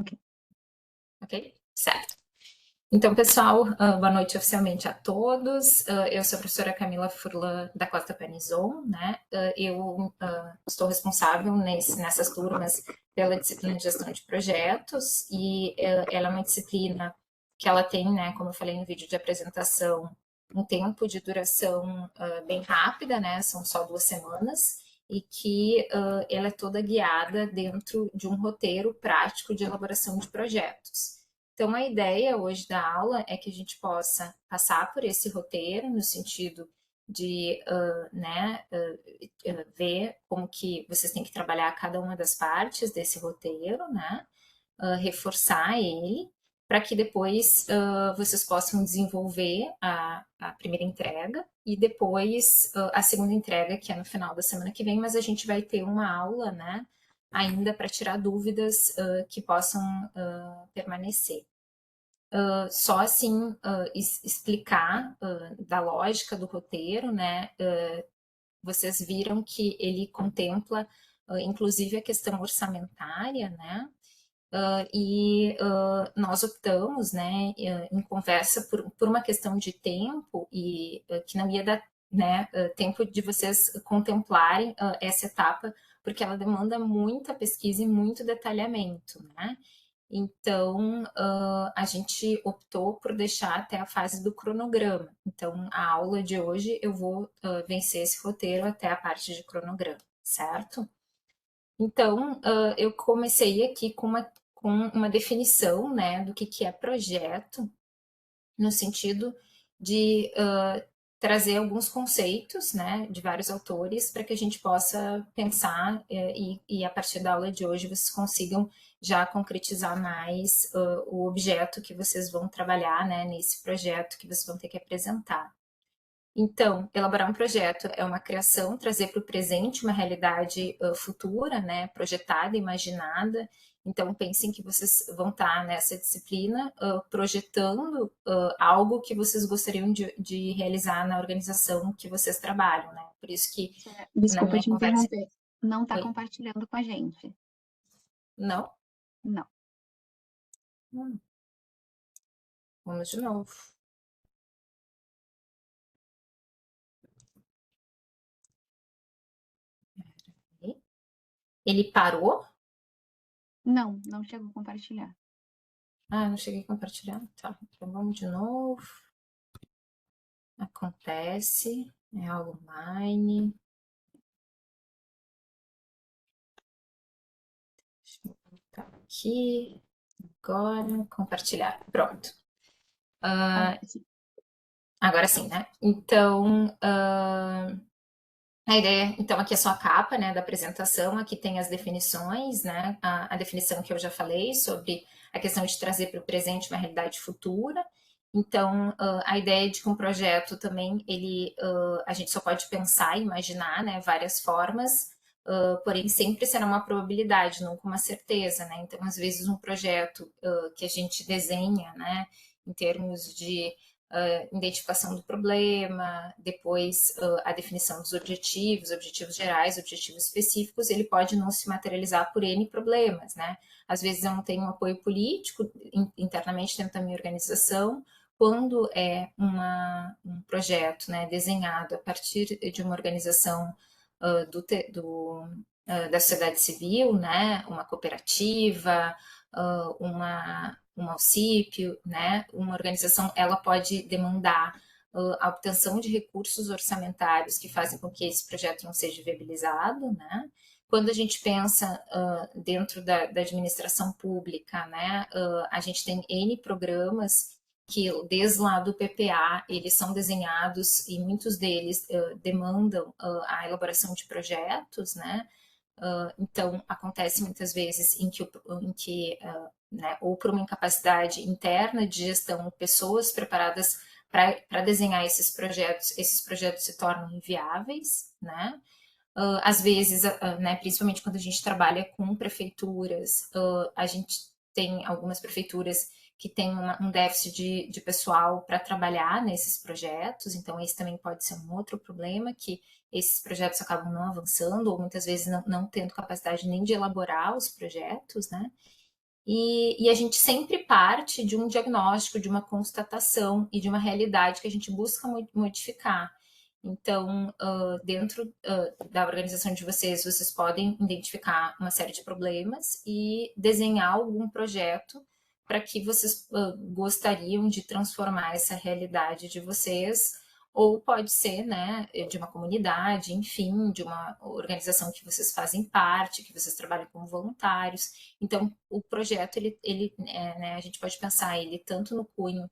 Ok. Ok? Certo. Então, pessoal, boa noite oficialmente a todos. Eu sou a professora Camila Furlan da Costa Panizon, né? Eu estou responsável nessas turmas pela disciplina de gestão de projetos e ela é uma disciplina que ela tem, né, como eu falei no vídeo de apresentação, um tempo de duração bem rápida, né? São só 2 semanas e que ela é toda guiada dentro de um roteiro prático de elaboração de projetos. Então, a ideia hoje da aula é que a gente possa passar por esse roteiro no sentido de ver como que vocês têm que trabalhar cada uma das partes desse roteiro, né? Reforçar ele, para que depois vocês possam desenvolver a primeira entrega e depois a segunda entrega, que é no final da semana que vem, mas a gente vai ter uma aula, né? Ainda para tirar dúvidas que possam permanecer. Só assim explicar da lógica do roteiro, né? Vocês viram que ele contempla, inclusive, a questão orçamentária, né? Nós optamos, né, em conversa por uma questão de tempo e que não ia dar, né, tempo de vocês contemplarem essa etapa, porque ela demanda muita pesquisa e muito detalhamento, né? Então, a gente optou por deixar até a fase do cronograma. Então, a aula de hoje eu vou vencer esse roteiro até a parte de cronograma, certo? Então, eu comecei aqui com uma definição, né, do que é projeto, no sentido de trazer alguns conceitos, né, de vários autores, para que a gente possa pensar e a partir da aula de hoje vocês consigam já concretizar mais o objeto que vocês vão trabalhar, né, nesse projeto que vocês vão ter que apresentar. Então, elaborar um projeto é uma criação, trazer para o presente uma realidade futura, né, projetada, imaginada. Então, pensem que vocês vão estar nessa disciplina projetando algo que vocês gostariam de realizar na organização que vocês trabalham, né? Por isso que na Desculpa minha te conversa... interromper. Não está Oi? compartilhando com a gente. Não? Não. Vamos de novo. Ele parou? Não, não chegou a compartilhar. Ah, não cheguei a compartilhar. Tá, então vamos de novo. Acontece, é aula online. Deixa eu voltar aqui. Agora, compartilhar. Pronto. Agora sim. Agora sim, né? Então, a ideia, então, aqui é só a capa, né, da apresentação. Aqui tem as definições, né? A definição que eu já falei sobre a questão de trazer para o presente uma realidade futura. Então, a ideia de que um projeto também, a gente só pode pensar e imaginar, né, várias formas, porém sempre será uma probabilidade, nunca uma certeza, né? Então, às vezes, um projeto que a gente desenha, né, em termos de identificação do problema, depois a definição dos objetivos gerais, objetivos específicos, ele pode não se materializar por N problemas, né? Às vezes eu não tenho um apoio político internamente dentro da minha organização, quando é um projeto, né, desenhado a partir de uma organização da sociedade civil, né, uma cooperativa, um município, né, uma organização, ela pode demandar a obtenção de recursos orçamentários que fazem com que esse projeto não seja viabilizado, né? Quando a gente pensa dentro da administração pública, né, a gente tem N programas que, desde lá do PPA, eles são desenhados e muitos deles demandam a elaboração de projetos, né? Então, acontece muitas vezes né, ou por uma incapacidade interna de gestão, pessoas preparadas para desenhar esses projetos se tornam inviáveis, né? Às vezes, né, principalmente quando a gente trabalha com prefeituras, a gente tem algumas prefeituras que têm um déficit de pessoal para trabalhar nesses projetos, então esse também pode ser um outro problema, que esses projetos acabam não avançando, ou muitas vezes não tendo capacidade nem de elaborar os projetos, né? E a gente sempre parte de um diagnóstico, de uma constatação e de uma realidade que a gente busca modificar. Então, dentro da organização de vocês, vocês podem identificar uma série de problemas e desenhar algum projeto para que vocês gostariam de transformar essa realidade de vocês, ou pode ser, né, de uma comunidade, enfim, de uma organização que vocês fazem parte, que vocês trabalham como voluntários. Então, o projeto, né, a gente pode pensar ele tanto no cunho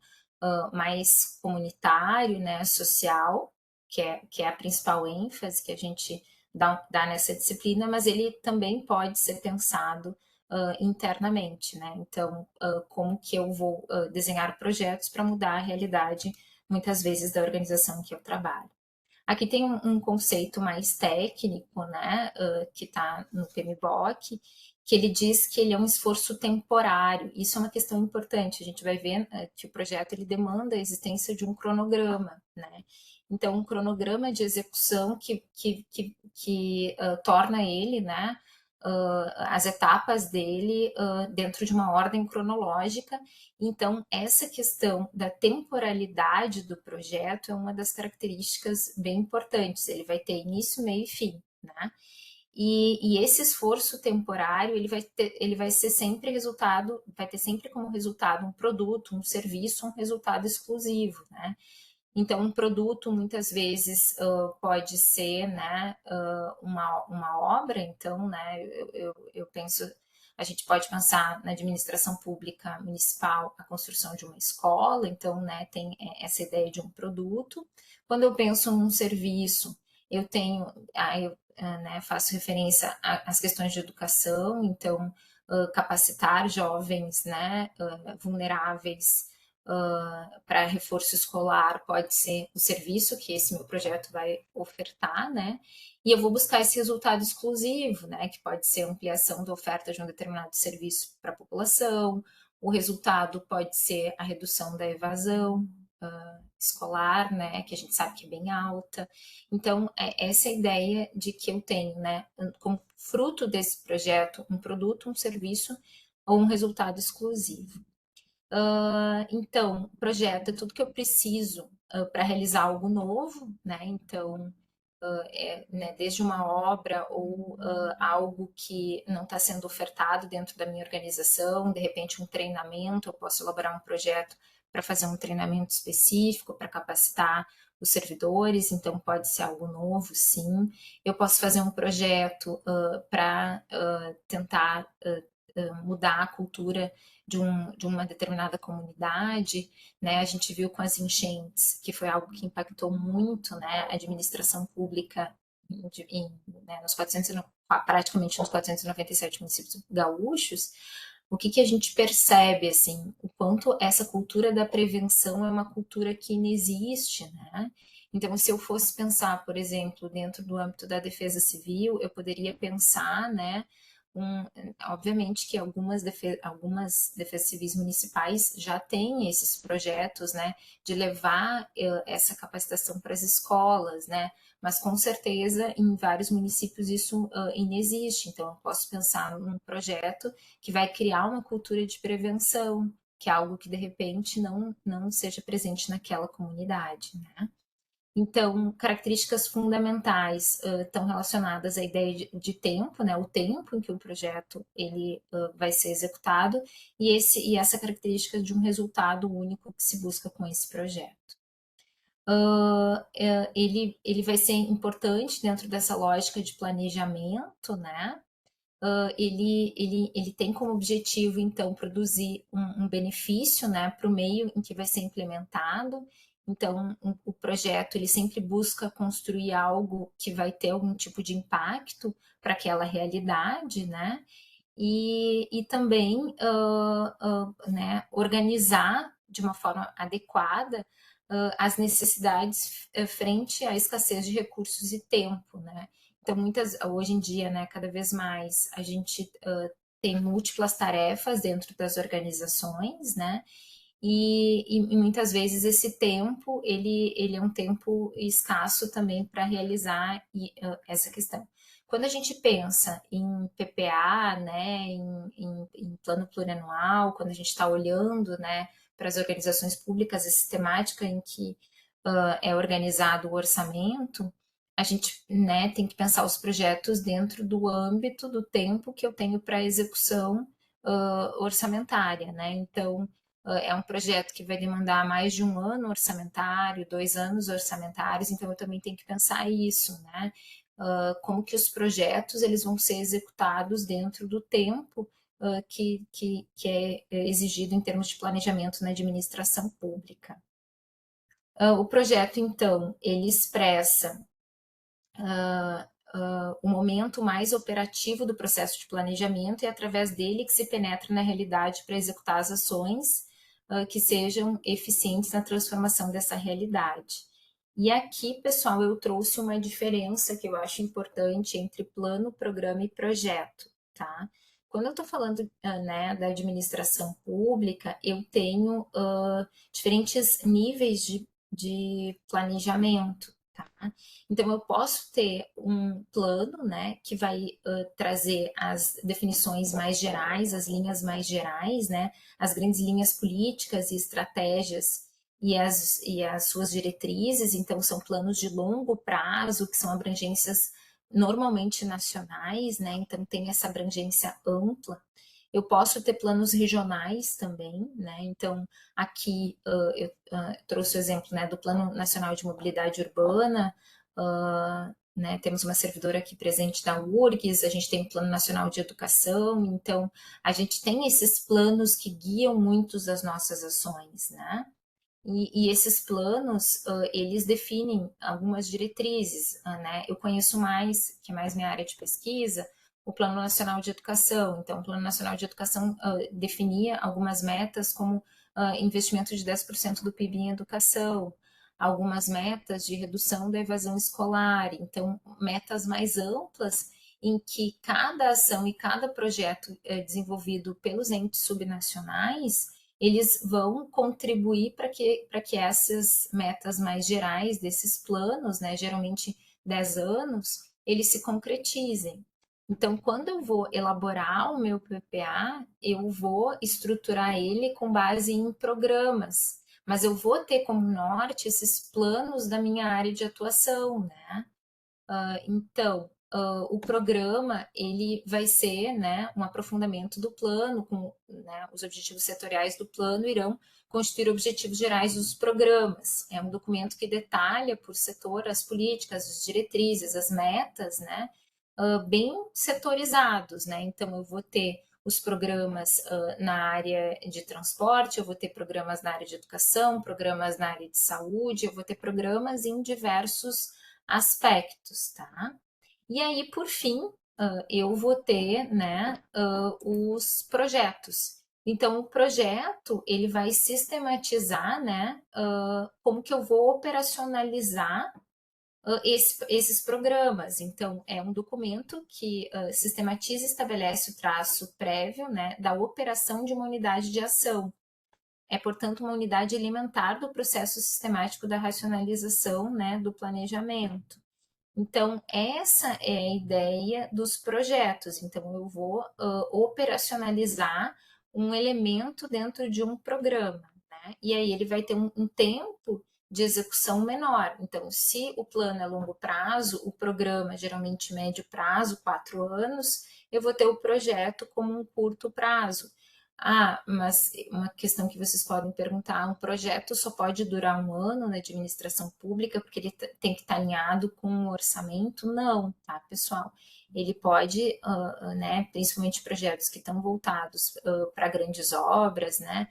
mais comunitário, né, social, que é a principal ênfase que a gente dá nessa disciplina, mas ele também pode ser pensado internamente, né? Então, como que eu vou desenhar projetos para mudar a realidade, muitas vezes, da organização que eu trabalho. Aqui tem um conceito mais técnico, né, que está no PMBOK, que ele diz que ele é um esforço temporário. Isso é uma questão importante. A gente vai ver que o projeto ele demanda a existência de um cronograma, né? Então, um cronograma de execução que torna ele, né, as etapas dele dentro de uma ordem cronológica. Então, essa questão da temporalidade do projeto é uma das características bem importantes. Ele vai ter início, meio e fim, né? E esse esforço temporário, ele vai ser sempre resultado, vai ter sempre como resultado um produto, um serviço, um resultado exclusivo, né? Então, um produto muitas vezes pode ser, né, uma obra. Então, né, eu penso, a gente pode pensar na administração pública municipal, a construção de uma escola. Então, né, tem essa ideia de um produto. Quando eu penso num serviço, eu tenho, né, faço referência às questões de educação. Então, capacitar jovens, né, vulneráveis para reforço escolar pode ser o serviço que esse meu projeto vai ofertar, né? E eu vou buscar esse resultado exclusivo, né? Que pode ser ampliação da oferta de um determinado serviço para a população. O resultado pode ser a redução da evasão escolar, né? Que a gente sabe que é bem alta. Então, essa ideia de que eu tenho, né? Como fruto desse projeto, um produto, um serviço ou um resultado exclusivo. Então, projeto é tudo que eu preciso para realizar algo novo, né? Então, né, desde uma obra ou algo que não está sendo ofertado dentro da minha organização, de repente um treinamento, eu posso elaborar um projeto para fazer um treinamento específico, para capacitar os servidores. Então pode ser algo novo, sim. Eu posso fazer um projeto para tentar mudar a cultura de uma determinada comunidade, né? A gente viu com as enchentes, que foi algo que impactou muito, né, a administração pública né, praticamente nos 497 municípios gaúchos. O que a gente percebe, assim, o quanto essa cultura da prevenção é uma cultura que inexiste, né? Então, se eu fosse pensar, por exemplo, dentro do âmbito da defesa civil, eu poderia pensar, né, obviamente que algumas defesas civis municipais já têm esses projetos, né, de levar essa capacitação para as escolas, né, mas com certeza em vários municípios isso inexiste. Então eu posso pensar num projeto que vai criar uma cultura de prevenção, que é algo que de repente não seja presente naquela comunidade, né? Então, características fundamentais estão relacionadas à ideia de tempo, né? O tempo em que o projeto ele vai ser executado e essa característica de um resultado único que se busca com esse projeto. Ele vai ser importante dentro dessa lógica de planejamento, né? Ele tem como objetivo, então, produzir um benefício, né, para o meio em que vai ser implementado. Então, o projeto ele sempre busca construir algo que vai ter algum tipo de impacto para aquela realidade, né? E também né, organizar de uma forma adequada as necessidades frente à escassez de recursos e tempo, né? Então, hoje em dia, né, cada vez mais, a gente tem múltiplas tarefas dentro das organizações, né? E muitas vezes esse tempo, ele é um tempo escasso também para realizar essa questão. quando a gente pensa em PPA, né, em plano plurianual, quando a gente está olhando, né, para as organizações públicas, a sistemática em que é organizado o orçamento, a gente, né, tem que pensar os projetos dentro do âmbito do tempo que eu tenho para execução orçamentária, né? Então, é um projeto que vai demandar mais de um ano orçamentário, 2 anos orçamentários, então eu também tenho que pensar isso, né? Como que os projetos eles vão ser executados dentro do tempo que é exigido em termos de planejamento na administração pública. O projeto, então, ele expressa o momento mais operativo do processo de planejamento e é através dele que se penetra na realidade para executar as ações que sejam eficientes na transformação dessa realidade. E aqui, pessoal, eu trouxe uma diferença que eu acho importante entre plano, programa e projeto, tá? Quando eu estou falando né, da administração pública, eu tenho diferentes níveis de planejamento, tá? Então, eu posso ter um plano, né, que vai trazer as definições mais gerais, as linhas mais gerais, né, as grandes linhas políticas e estratégias e as suas diretrizes. Então, são planos de longo prazo, que são abrangências normalmente nacionais, né, então tem essa abrangência ampla. Eu posso ter planos regionais também, né? Então, aqui eu trouxe o exemplo, né, do Plano Nacional de Mobilidade Urbana, né, temos uma servidora aqui presente da URGS, a gente tem o Plano Nacional de Educação, então a gente tem esses planos que guiam muitas das nossas ações, né? E esses planos, eles definem algumas diretrizes, né? Eu conheço mais, que é mais minha área de pesquisa, o Plano Nacional de Educação. Então, o Plano Nacional de Educação definia algumas metas, como investimento de 10% do PIB em educação, algumas metas de redução da evasão escolar, então, metas mais amplas, em que cada ação e cada projeto desenvolvido pelos entes subnacionais eles vão contribuir para que essas metas mais gerais desses planos, né, geralmente 10 anos, eles se concretizem. Então, quando eu vou elaborar o meu PPA, eu vou estruturar ele com base em programas, mas eu vou ter como norte esses planos da minha área de atuação, né? Então, o programa ele vai ser, né, um aprofundamento do plano, com, né, os objetivos setoriais do plano irão constituir objetivos gerais dos programas. É um documento que detalha por setor as políticas, as diretrizes, as metas, né, bem setorizados, né? Então, eu vou ter os programas na área de transporte, eu vou ter programas na área de educação, programas na área de saúde, eu vou ter programas em diversos aspectos, tá? E aí, por fim, eu vou ter, né, os projetos. Então, o projeto, ele vai sistematizar, né, como que eu vou operacionalizar esses programas. Então, é um documento que sistematiza e estabelece o traço prévio, né, da operação de uma unidade de ação. É, portanto, uma unidade elementar do processo sistemático da racionalização, né, do planejamento. Então, essa é a ideia dos projetos. Então, eu vou operacionalizar um elemento dentro de um programa, né? E aí ele vai ter um tempo de execução menor. Então, se o plano é longo prazo, o programa geralmente médio prazo, 4 anos, eu vou ter o projeto como um curto prazo. Ah, mas uma questão que vocês podem perguntar, um projeto só pode durar um ano na administração pública porque ele tem que estar alinhado com o orçamento? Não, tá, pessoal? Ele pode, né, principalmente projetos que estão voltados para grandes obras, né,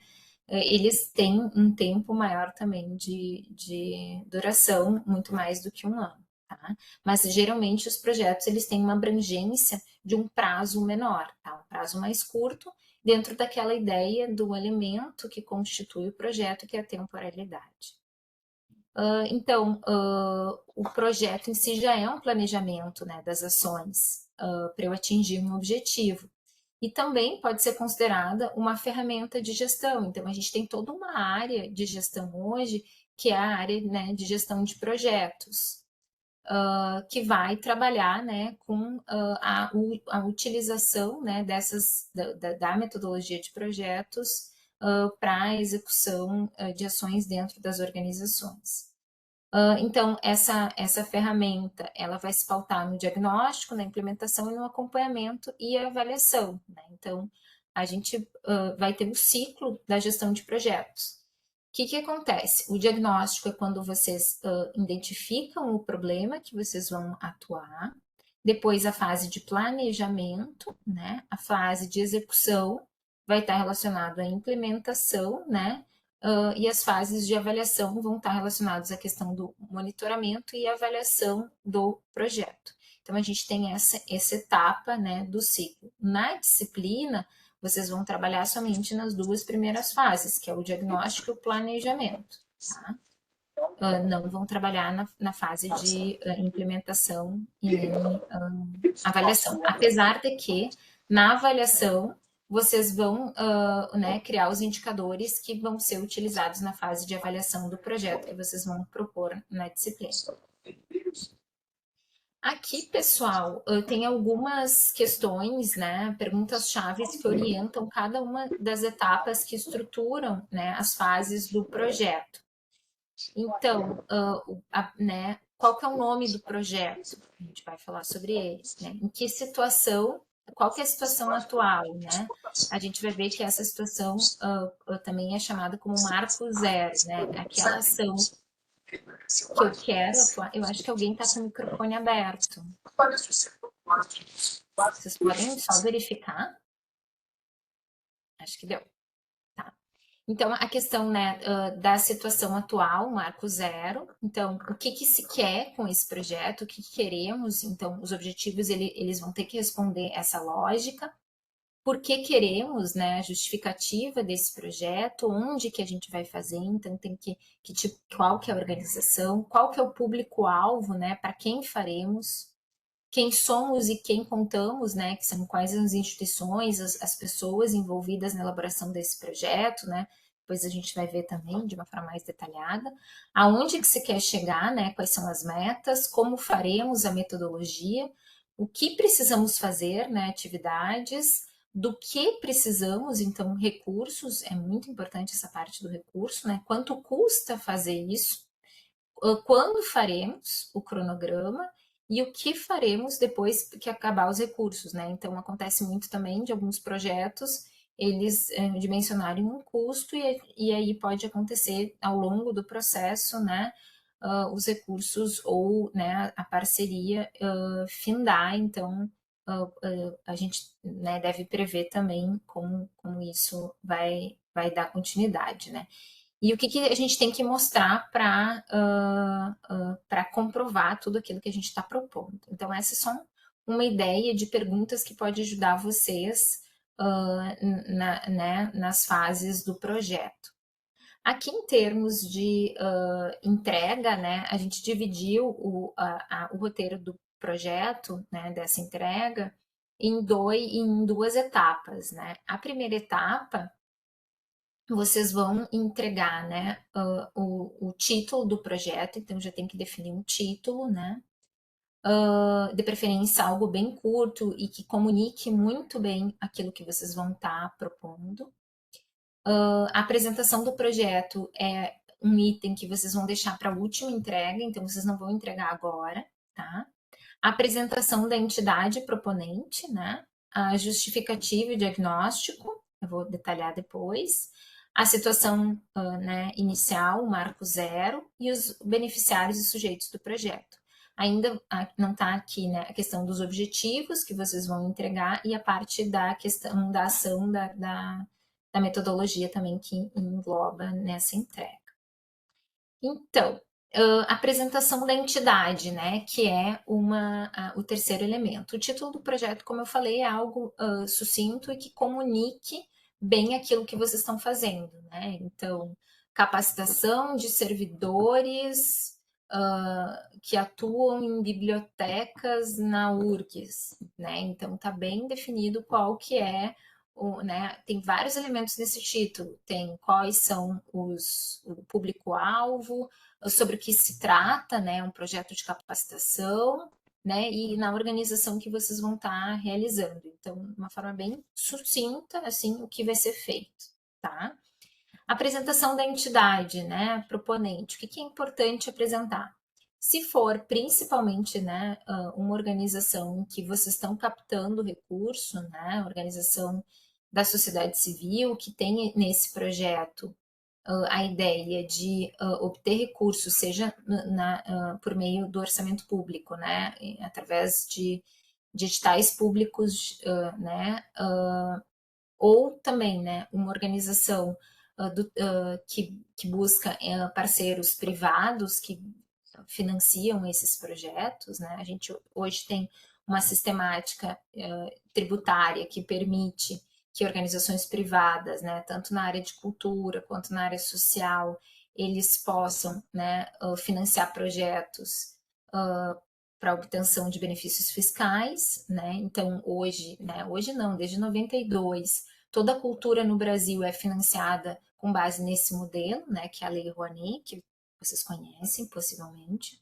eles têm um tempo maior também de duração, muito mais do que um ano, tá? Mas geralmente os projetos eles têm uma abrangência de um prazo menor, tá? Um prazo mais curto, dentro daquela ideia do elemento que constitui o projeto, que é a temporalidade. Então, o projeto em si já é um planejamento, né, das ações para eu atingir um objetivo. E também pode ser considerada uma ferramenta de gestão. Então, a gente tem toda uma área de gestão hoje, que é a área, né, de gestão de projetos. que vai trabalhar, né, com a utilização, né, da metodologia de projetos para a execução de ações dentro das organizações. Então, essa ferramenta, ela vai se pautar no diagnóstico, na implementação e no acompanhamento e avaliação, né? Então, a gente vai ter o ciclo da gestão de projetos. O que acontece? O diagnóstico é quando vocês identificam o problema que vocês vão atuar, depois a fase de planejamento, né? A fase de execução vai estar relacionado à implementação, né? E as fases de avaliação vão estar relacionadas à questão do monitoramento e avaliação do projeto. Então, a gente tem essa etapa, né, do ciclo. Na disciplina, vocês vão trabalhar somente nas duas primeiras fases, que é o diagnóstico e o planejamento. Tá? Não vão trabalhar na fase de implementação e avaliação. Apesar de que, na avaliação, vocês vão né, criar os indicadores que vão ser utilizados na fase de avaliação do projeto que vocês vão propor na disciplina. Aqui, pessoal, tem algumas questões, né, perguntas-chave que orientam cada uma das etapas que estruturam, né, as fases do projeto. Então, né, qual que é o nome do projeto? A gente vai falar sobre ele, né? Em que situação, qual que é a situação atual, né? A gente vai ver que essa situação também é chamada como marco zero, né? Aquela ação que eu quero atuar. Eu acho que alguém está com o microfone aberto. Vocês podem só verificar? Acho que deu. Tá. Então, a questão, né, da situação atual, marco zero. Então, o que se quer com esse projeto, o que queremos. Então, os objetivos, eles vão ter que responder essa lógica. Por que queremos, né, a justificativa desse projeto, onde que a gente vai fazer, então tem qual que é a organização, qual que é o público-alvo, né, para quem faremos, quem somos e quem contamos, né, que são quais as instituições, as pessoas envolvidas na elaboração desse projeto, né, depois a gente vai ver também de uma forma mais detalhada, aonde que se quer chegar, né, quais são as metas, como faremos a metodologia, o que precisamos fazer, né, atividades, do que precisamos, então recursos, é muito importante essa parte do recurso, né, quanto custa fazer isso, quando faremos o cronograma e o que faremos depois que acabar os recursos, né? Então, acontece muito também de alguns projetos eles dimensionarem um custo e aí pode acontecer ao longo do processo, né? Os recursos ou né, a parceria findar, então a gente né, deve prever também como isso vai dar continuidade, né? E o que a gente tem que mostrar para comprovar tudo aquilo que a gente está propondo. Então, essa é só uma ideia de perguntas que pode ajudar vocês né, nas fases do projeto. Aqui, em termos de entrega, né, a gente dividiu o roteiro do projeto, né, dessa entrega, em duas etapas. Né? A primeira etapa vocês vão entregar, né, o título do projeto, então já tem que definir um título, né, de preferência algo bem curto e que comunique muito bem aquilo que vocês vão estar propondo. A apresentação do projeto é um item que vocês vão deixar para a última entrega, então vocês não vão entregar agora, tá? A apresentação da entidade proponente, né, a justificativa e diagnóstico, eu vou detalhar depois, a situação né, inicial, o marco zero, e os beneficiários e sujeitos do projeto. Ainda não está aqui né, a questão dos objetivos que vocês vão entregar e a parte da questão da ação da metodologia também que engloba nessa entrega. Então, apresentação da entidade, né, que é o terceiro elemento. O título do projeto, como eu falei, é algo sucinto e que comunique bem aquilo que vocês estão fazendo, né? Então, capacitação de servidores que atuam em bibliotecas na URGS, né? Então, está bem definido qual que é né, tem vários elementos nesse título. Tem quais são o público-alvo, sobre o que se trata, né, um projeto de capacitação, né, e na organização que vocês vão estar realizando. Então, de uma forma bem sucinta, assim, o que vai ser feito, tá? Apresentação da entidade, né, proponente. O que é importante apresentar? Se for principalmente, né, uma organização que vocês estão captando recurso, né, organização da sociedade civil que tem nesse projeto a ideia de obter recursos, seja por meio do orçamento público, né, através de editais públicos, né, ou também, né, uma organização que busca parceiros privados que financiam esses projetos, né? A gente hoje tem uma sistemática tributária que permite que organizações privadas, né, tanto na área de cultura quanto na área social, eles possam, né, financiar projetos para obtenção de benefícios fiscais, né? Então hoje, né, hoje não, desde 92, toda a cultura no Brasil é financiada com base nesse modelo, né, que é a Lei Rouanet, que vocês conhecem possivelmente.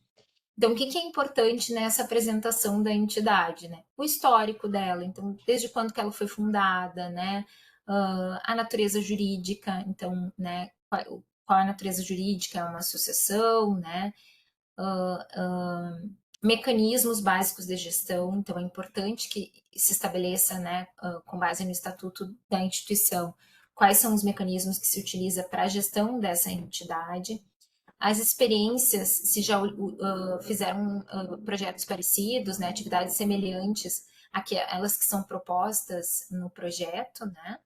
Então, o que é importante nessa apresentação da entidade, né? O histórico dela, então, desde quando que ela foi fundada, né? A natureza jurídica, então, né? Qual é a natureza jurídica? É uma associação, né? Mecanismos básicos de gestão, então é importante que se estabeleça, né, com base no estatuto da instituição, quais são os mecanismos que se utiliza para a gestão dessa entidade, as experiências, se já fizeram projetos parecidos, né, atividades semelhantes àquelas que são propostas no projeto, né,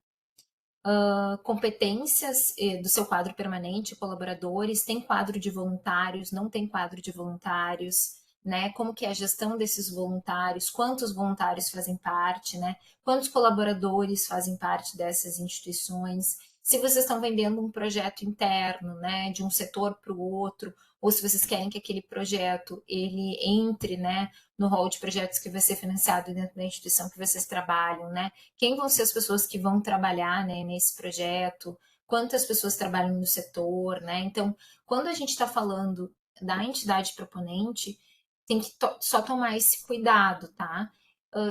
competências do seu quadro permanente, colaboradores, tem quadro de voluntários, não tem quadro de voluntários, né? Como que é a gestão desses voluntários, quantos voluntários fazem parte, né? Quantos colaboradores fazem parte dessas instituições, se vocês estão vendendo um projeto interno, né, de um setor para o outro, ou se vocês querem que aquele projeto ele entre, né, no rol de projetos que vai ser financiado dentro da instituição que vocês trabalham, né? Quem vão ser as pessoas que vão trabalhar, né, nesse projeto? Quantas pessoas trabalham no setor, né? Então, quando a gente está falando da entidade proponente, tem que só tomar esse cuidado, tá?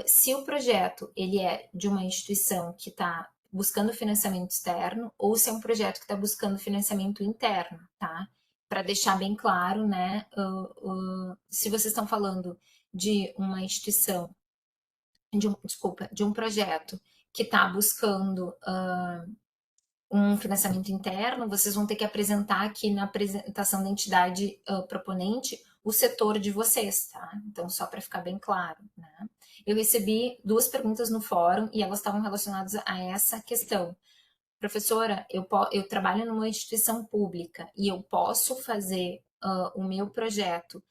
Se o projeto ele é de uma instituição que está buscando financiamento externo ou se é um projeto que está buscando financiamento interno, tá? Para deixar bem claro, né? Se vocês estão falando de uma instituição, de um projeto que está buscando um financiamento interno, vocês vão ter que apresentar aqui na apresentação da entidade proponente o setor de vocês, tá? Então, só para ficar bem claro, né? Eu recebi 2 perguntas no fórum e elas estavam relacionadas a essa questão. Professora, eu trabalho numa instituição pública e eu posso fazer o meu projeto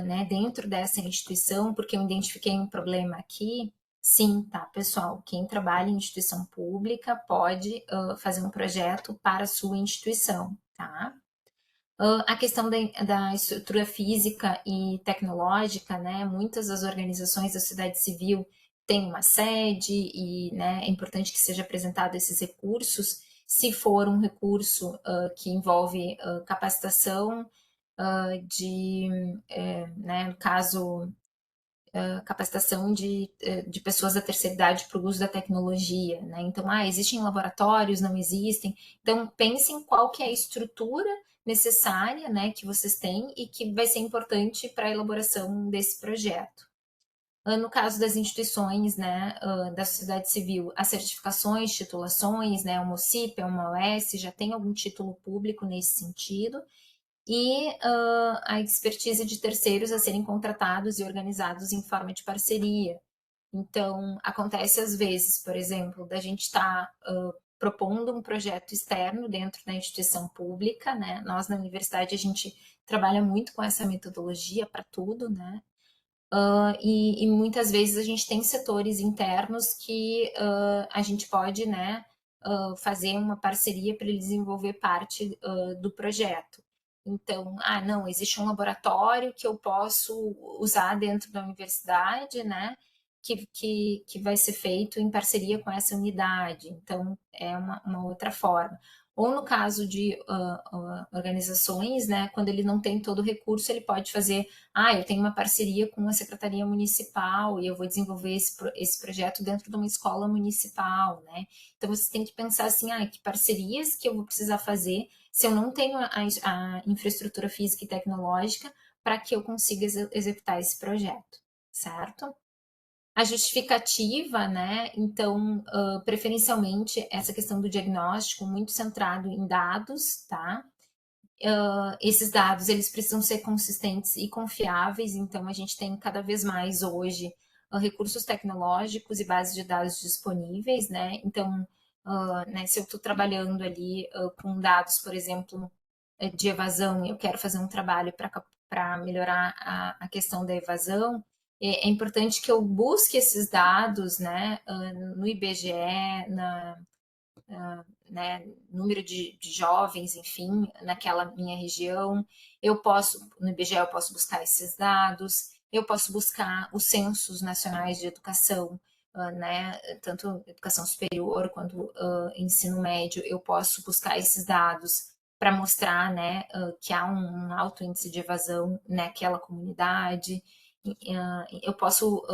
né, dentro dessa instituição porque eu identifiquei um problema aqui? Sim, tá, pessoal. Quem trabalha em instituição pública pode fazer um projeto para a sua instituição, tá? A questão da estrutura física e tecnológica, né? Muitas das organizações da sociedade civil têm uma sede e, né, é importante que seja apresentado esses recursos. Se for um recurso que envolve capacitação né, no caso, capacitação de pessoas da terceira idade para o uso da tecnologia, né? Então, existem laboratórios, não existem. Então, pensem qual que é a estrutura necessária, né, que vocês têm e que vai ser importante para a elaboração desse projeto. No caso das instituições, né, da sociedade civil, as certificações, titulações, né, uma OCIP, uma OS, já tem algum título público nesse sentido, e a expertise de terceiros a serem contratados e organizados em forma de parceria. Então, acontece às vezes, por exemplo, da gente estar propondo um projeto externo dentro da instituição pública, né? Nós, na universidade, a gente trabalha muito com essa metodologia para tudo, né? E muitas vezes a gente tem setores internos que a gente pode, né, fazer uma parceria para ele desenvolver parte do projeto. Então, não, existe um laboratório que eu posso usar dentro da universidade, né? que vai ser feito em parceria com essa unidade. Então, é uma outra forma. Ou no caso de organizações, né, quando ele não tem todo o recurso, ele pode fazer, eu tenho uma parceria com a Secretaria Municipal e eu vou desenvolver esse projeto dentro de uma escola municipal, né? Então, você tem que pensar assim, que parcerias que eu vou precisar fazer se eu não tenho a infraestrutura física e tecnológica para que eu consiga executar esse projeto, certo? A justificativa, né? Então, preferencialmente, essa questão do diagnóstico muito centrado em dados, tá? Esses dados, eles precisam ser consistentes e confiáveis, então a gente tem cada vez mais hoje recursos tecnológicos e bases de dados disponíveis, né? Então, né, se eu estou trabalhando ali com dados, por exemplo, de evasão, e eu quero fazer um trabalho para melhorar a questão da evasão, é importante que eu busque esses dados, né, no IBGE, né, número de jovens, enfim, naquela minha região. No IBGE eu posso buscar esses dados, eu posso buscar os censos nacionais de educação, né, tanto educação superior quanto ensino médio, eu posso buscar esses dados para mostrar, né, que há um alto índice de evasão naquela comunidade. Eu posso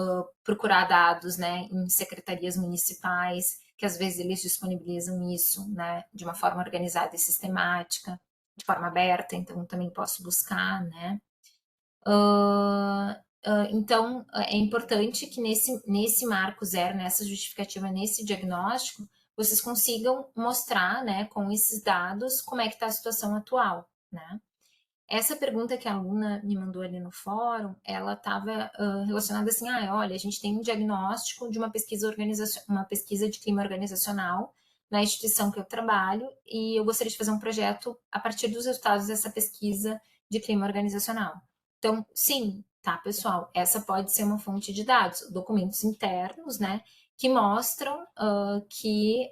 procurar dados, né, em secretarias municipais, que às vezes eles disponibilizam isso, né, de uma forma organizada e sistemática, de forma aberta, então também posso buscar, né. Então, é importante que nesse marco zero, nessa justificativa, nesse diagnóstico, vocês consigam mostrar, né, com esses dados, como é que está a situação atual, né. Essa pergunta que a aluna me mandou ali no fórum, ela estava relacionada assim, olha, a gente tem um diagnóstico de uma pesquisa de clima organizacional na instituição que eu trabalho e eu gostaria de fazer um projeto a partir dos resultados dessa pesquisa de clima organizacional. Então, sim, tá, pessoal, essa pode ser uma fonte de dados, documentos internos, né, que mostram que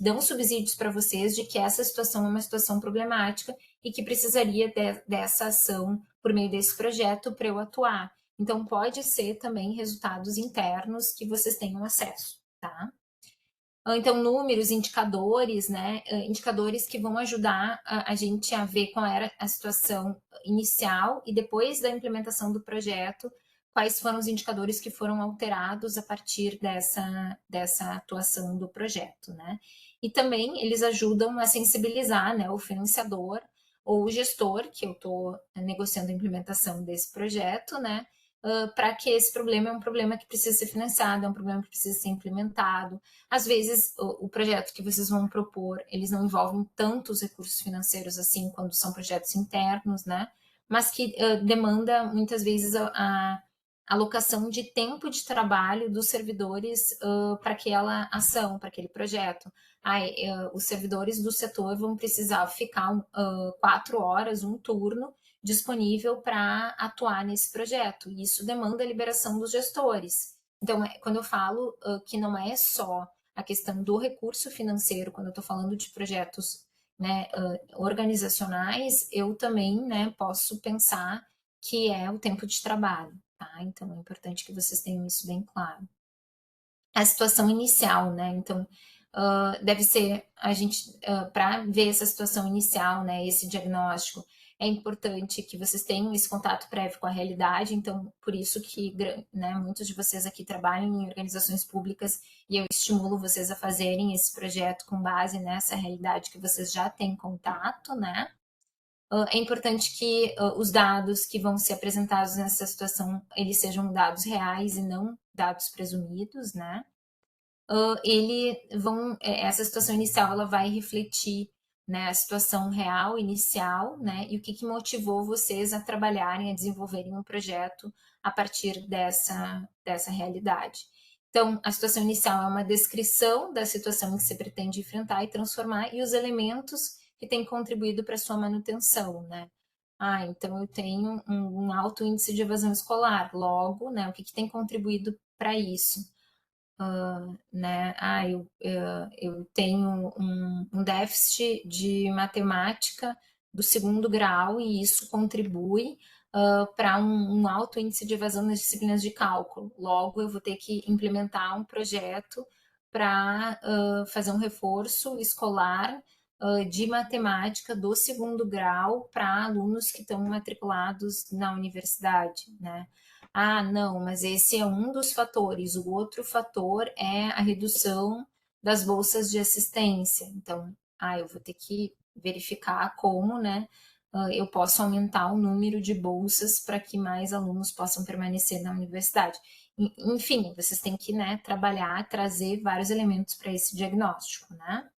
dão subsídios para vocês de que essa situação é uma situação problemática e que precisaria dessa ação por meio desse projeto para eu atuar. Então, pode ser também resultados internos que vocês tenham acesso, tá? Então, números, indicadores, né? Indicadores que vão ajudar a gente a ver qual era a situação inicial e depois da implementação do projeto, quais foram os indicadores que foram alterados a partir dessa atuação do projeto, né? E também eles ajudam a sensibilizar, né, o financiador ou o gestor, que eu estou negociando a implementação desse projeto, né, para que esse problema é um problema que precisa ser financiado, é um problema que precisa ser implementado. Às vezes, o projeto que vocês vão propor, eles não envolvem tantos recursos financeiros assim, quando são projetos internos, né, mas que demanda, muitas vezes, a alocação de tempo de trabalho dos servidores para aquela ação, para aquele projeto. Os servidores do setor vão precisar ficar 4 horas, um turno, disponível para atuar nesse projeto. E isso demanda a liberação dos gestores. Então, quando eu falo que não é só a questão do recurso financeiro, quando eu estou falando de projetos, né, organizacionais, eu também, né, posso pensar que é o tempo de trabalho, tá? Então, é importante que vocês tenham isso bem claro. A situação inicial, né? Então, deve ser a gente, para ver essa situação inicial, né, esse diagnóstico, é importante que vocês tenham esse contato prévio com a realidade, então, por isso que, né, muitos de vocês aqui trabalham em organizações públicas e eu estimulo vocês a fazerem esse projeto com base nessa realidade que vocês já têm contato, né? É importante que os dados que vão ser apresentados nessa situação, eles sejam dados reais e não dados presumidos, né? Essa situação inicial ela vai refletir, né, a situação real inicial, né, e o que motivou vocês a trabalharem, a desenvolverem um projeto a partir dessa realidade. Então, a situação inicial é uma descrição da situação que você pretende enfrentar e transformar e os elementos que têm contribuído para a sua manutenção, né? Então eu tenho um alto índice de evasão escolar, logo, né, o que tem contribuído para isso? Né? Eu tenho um déficit de matemática do segundo grau e isso contribui para um alto índice de evasão nas disciplinas de cálculo. Logo, eu vou ter que implementar um projeto para fazer um reforço escolar de matemática do segundo grau para alunos que estão matriculados na universidade, né? Ah, não, mas esse é um dos fatores. O outro fator é a redução das bolsas de assistência. Então, eu vou ter que verificar como, né, eu posso aumentar o número de bolsas para que mais alunos possam permanecer na universidade. Enfim, vocês têm que, né, trabalhar, trazer vários elementos para esse diagnóstico, né?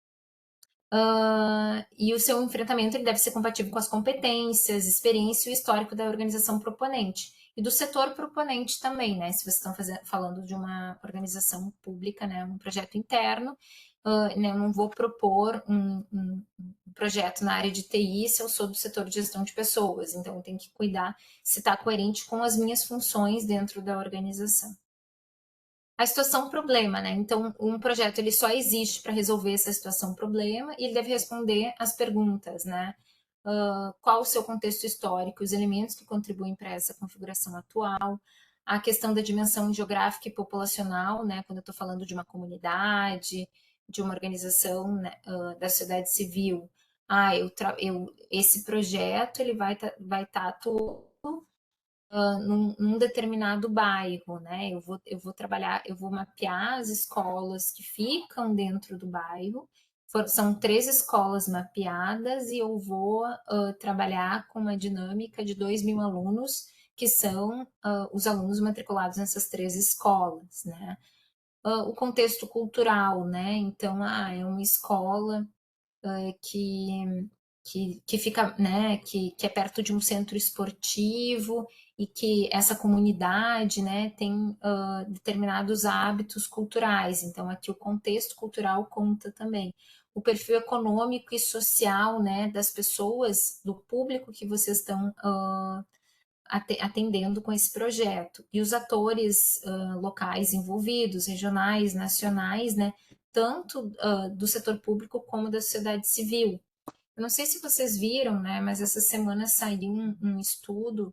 E o seu enfrentamento ele deve ser compatível com as competências, experiência e o histórico da organização proponente. E do setor proponente também, né? Se vocês estão falando de uma organização pública, né? Um projeto interno, né? Eu não vou propor um projeto na área de TI se eu sou do setor de gestão de pessoas. Então, eu tenho que cuidar se está coerente com as minhas funções dentro da organização. A situação problema, né? Então, um projeto ele só existe para resolver essa situação problema e ele deve responder as perguntas, né? Qual o seu contexto histórico, os elementos que contribuem para essa configuração atual, a questão da dimensão geográfica e populacional, né? Quando eu estou falando de uma comunidade, de uma organização, né, da sociedade civil. Esse projeto ele vai estar atuando num determinado bairro, né? Eu vou trabalhar, eu vou mapear as escolas que ficam dentro do bairro. São 3 escolas mapeadas e eu vou trabalhar com uma dinâmica de 2.000 alunos, que são os alunos matriculados nessas 3 escolas, né? O contexto cultural, né? Então, é uma escola que fica, né, que é perto de um centro esportivo e que essa comunidade, né, tem determinados hábitos culturais. Então, aqui o contexto cultural conta também. O perfil econômico e social, né, das pessoas, do público que vocês estão atendendo com esse projeto. E os atores locais envolvidos, regionais, nacionais, né, tanto do setor público como da sociedade civil. Eu não sei se vocês viram, né, mas essa semana saiu um estudo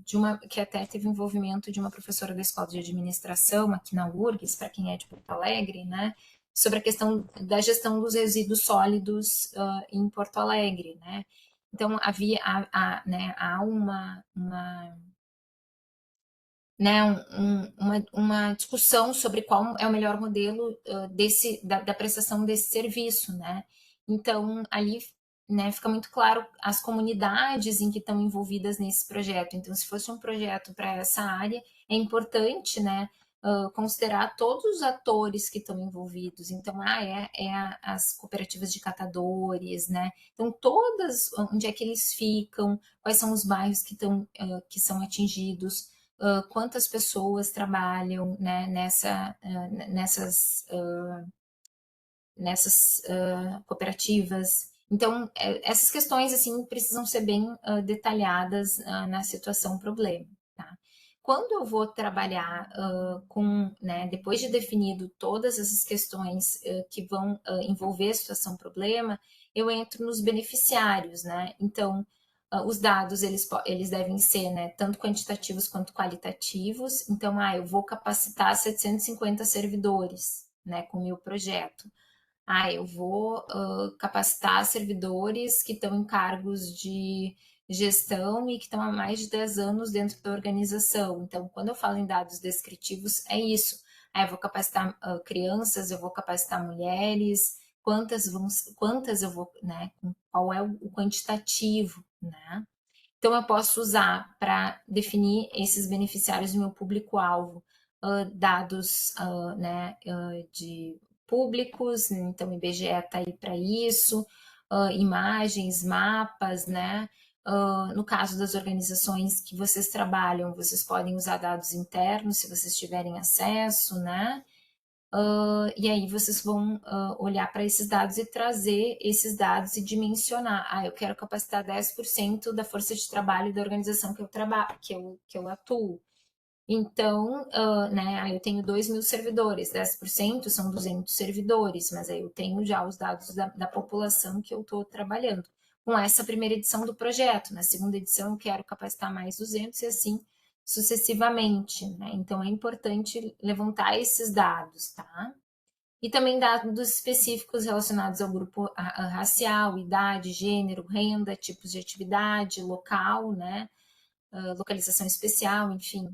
de uma que até teve envolvimento de uma professora da escola de administração aqui na URGS, para quem é de Porto Alegre, né, sobre a questão da gestão dos resíduos sólidos em Porto Alegre, né. Então né, há né, uma discussão sobre qual é o melhor modelo da prestação desse serviço, né? Então, ali, né, fica muito claro as comunidades em que estão envolvidas nesse projeto. Então, se fosse um projeto para essa área, é importante, né, considerar todos os atores que estão envolvidos. Então, as cooperativas de catadores, né? Então, todas, onde é que eles ficam, quais são os bairros que são atingidos, quantas pessoas trabalham, né, nessas cooperativas. Então, essas questões assim precisam ser bem detalhadas na situação problema. Tá? Quando eu vou trabalhar né, depois de definido todas essas questões que vão envolver a situação problema, eu entro nos beneficiários, né? Então, os dados eles devem ser, né, tanto quantitativos quanto qualitativos. Então, eu vou capacitar 750 servidores, né, com o meu projeto. Eu vou capacitar servidores que estão em cargos de gestão e que estão há mais de 10 anos dentro da organização. Então, quando eu falo em dados descritivos, é isso. Eu vou capacitar crianças, eu vou capacitar mulheres, quantas eu vou, né? Qual é o quantitativo, né? Então, eu posso usar para definir esses beneficiários do meu público-alvo, dados né, de públicos, então o IBGE está aí para isso, imagens, mapas, né? No caso das organizações que vocês trabalham, vocês podem usar dados internos, se vocês tiverem acesso, né? E aí vocês vão olhar para esses dados e trazer esses dados e dimensionar. Eu quero capacitar 10% da força de trabalho da organização que eu trabalho, que eu atuo. Então, né, eu tenho 2.000 servidores, 10% são 200 servidores, mas aí eu tenho já os dados da população que eu estou trabalhando. com essa primeira edição do projeto. Na segunda edição eu quero capacitar mais 200 e assim sucessivamente, né? Então é importante levantar esses dados, tá? E também dados específicos relacionados ao grupo racial, idade, gênero, renda, tipos de atividade, local, né? Localização especial, enfim,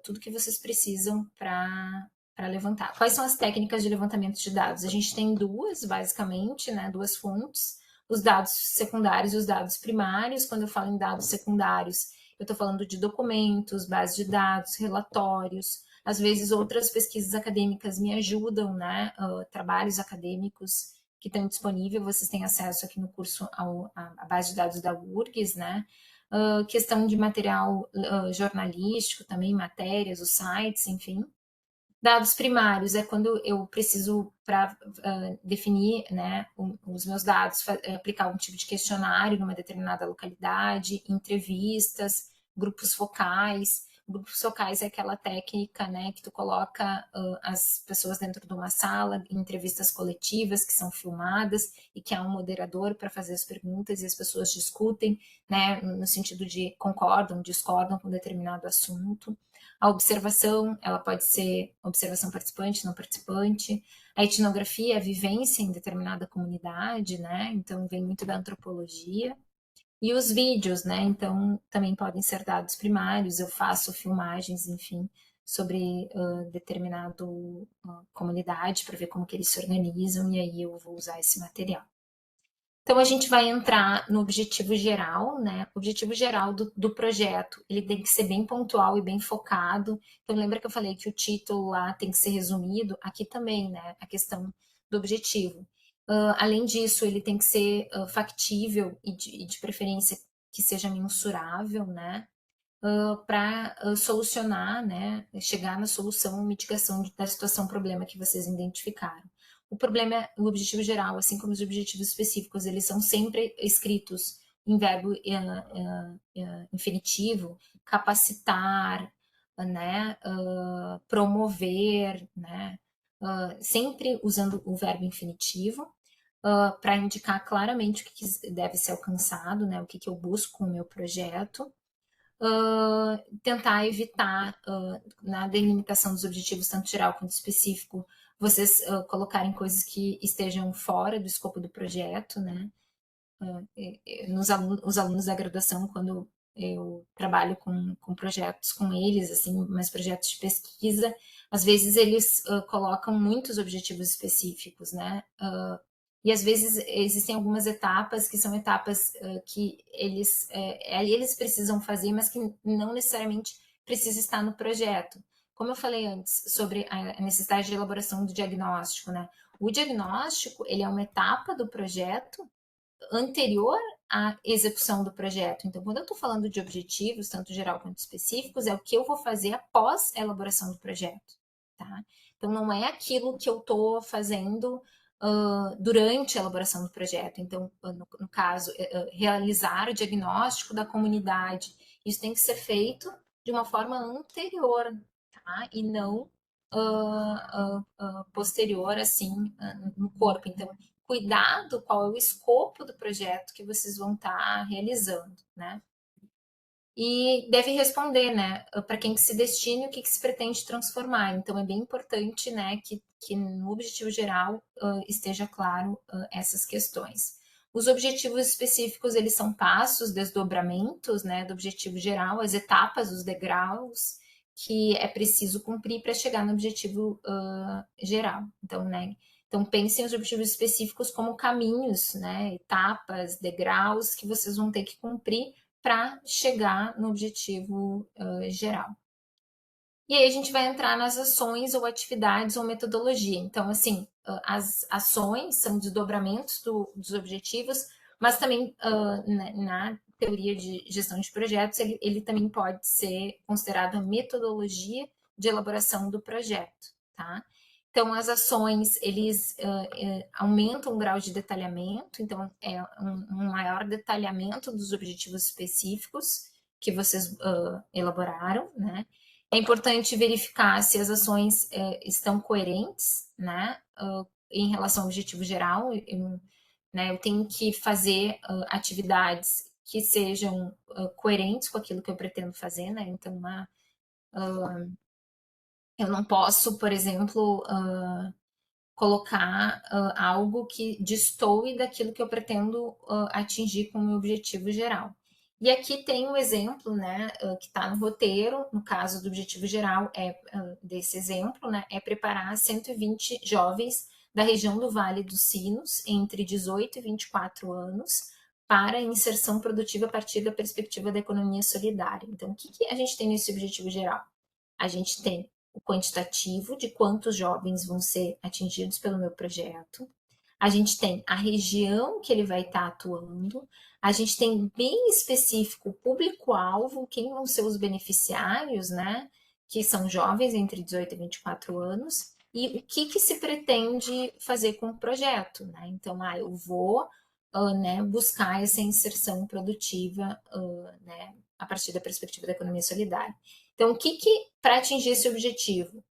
tudo que vocês precisam para levantar. Quais são as técnicas de levantamento de dados? A gente tem duas, basicamente, né? Duas fontes, os dados secundários e os dados primários. Quando eu falo em dados secundários, eu estou falando de documentos, bases de dados, relatórios. Às vezes, outras pesquisas acadêmicas me ajudam, né? Trabalhos acadêmicos que estão disponíveis, vocês têm acesso aqui no curso à base de dados da URGS, né? Questão de material jornalístico também, matérias, os sites, enfim. Dados primários é quando eu preciso, para definir, né, os meus dados, aplicar um tipo de questionário numa determinada localidade, entrevistas, grupos focais. Grupos focais é aquela técnica, né, que tu coloca as pessoas dentro de uma sala, em entrevistas coletivas que são filmadas e que há um moderador para fazer as perguntas e as pessoas discutem, né, no sentido de concordam, discordam com determinado assunto. A observação, ela pode ser observação participante, não participante. A etnografia, a vivência em determinada comunidade, né? Então, vem muito da antropologia. E os vídeos, né? Então, também podem ser dados primários. Eu faço filmagens, enfim, sobre determinado comunidade para ver como que eles se organizam e aí eu vou usar esse material. Então, a gente vai entrar no objetivo geral, né? O objetivo geral do projeto, ele tem que ser bem pontual e bem focado. Então, lembra que eu falei que o título lá tem que ser resumido? Aqui também, né? A questão do objetivo. Além disso, ele tem que ser factível e de preferência que seja mensurável, né? Para solucionar, né? Chegar na solução, mitigação da situação, problema que vocês identificaram. O problema é o objetivo geral, assim como os objetivos específicos, eles são sempre escritos em verbo infinitivo, capacitar, né, promover, né, sempre usando o verbo infinitivo, para indicar claramente o que deve ser alcançado, né, o que eu busco com o meu projeto. Tentar evitar, na delimitação dos objetivos, tanto geral quanto específico, vocês colocarem coisas que estejam fora do escopo do projeto, né? Os alunos da graduação, quando eu trabalho com projetos com eles, assim, mais projetos de pesquisa, às vezes eles colocam muitos objetivos específicos, né? E às vezes existem algumas etapas que são etapas que eles precisam fazer, mas que não necessariamente precisa estar no projeto. Como eu falei antes sobre a necessidade de elaboração do diagnóstico, né? O diagnóstico, ele é uma etapa do projeto anterior à execução do projeto. Então, quando eu estou falando de objetivos, tanto geral quanto específicos, é o que eu vou fazer após a elaboração do projeto, tá? Então, não é aquilo que eu estou fazendo durante a elaboração do projeto. Então, no caso, realizar o diagnóstico da comunidade. Isso tem que ser feito de uma forma anterior, tá? E não posterior, assim, no corpo. Então, cuidado qual é o escopo do projeto que vocês vão estar realizando, né? E deve responder, né, para quem que se destina e o que, que se pretende transformar. Então, é bem importante, né, que no objetivo geral esteja claro essas questões. Os objetivos específicos, eles são passos, desdobramentos, né, do objetivo geral, as etapas, os degraus que é preciso cumprir para chegar no objetivo geral. Então, né, então pensem os objetivos específicos como caminhos, né, etapas, degraus que vocês vão ter que cumprir para chegar no objetivo geral. E aí a gente vai entrar nas ações ou atividades ou metodologia. Então, assim, as ações são desdobramentos dos objetivos, mas também na teoria de gestão de projetos, ele também pode ser considerado a metodologia de elaboração do projeto, tá? Então, as ações, eles aumentam o grau de detalhamento, então é um maior detalhamento dos objetivos específicos que vocês elaboraram, né? É importante verificar se as ações estão coerentes, né? Em relação ao objetivo geral. né? Eu tenho que fazer atividades que sejam coerentes com aquilo que eu pretendo fazer, né? Então, eu não posso, por exemplo, colocar algo que destoe daquilo que eu pretendo atingir com o meu objetivo geral. E aqui tem um exemplo, né, que está no roteiro, no caso do objetivo geral, desse exemplo, né, é preparar 120 jovens da região do Vale dos Sinos, entre 18 e 24 anos, para inserção produtiva a partir da perspectiva da economia solidária. Então, o que a gente tem nesse objetivo geral? A gente tem o quantitativo de quantos jovens vão ser atingidos pelo meu projeto. A gente tem a região que ele vai estar atuando. A gente tem bem específico o público-alvo, quem vão ser os beneficiários, né? Que são jovens entre 18 e 24 anos. E o que se pretende fazer com o projeto, né? Então, eu vou né, buscar essa inserção produtiva né, a partir da perspectiva da economia solidária. Então, o que para atingir esse objetivo?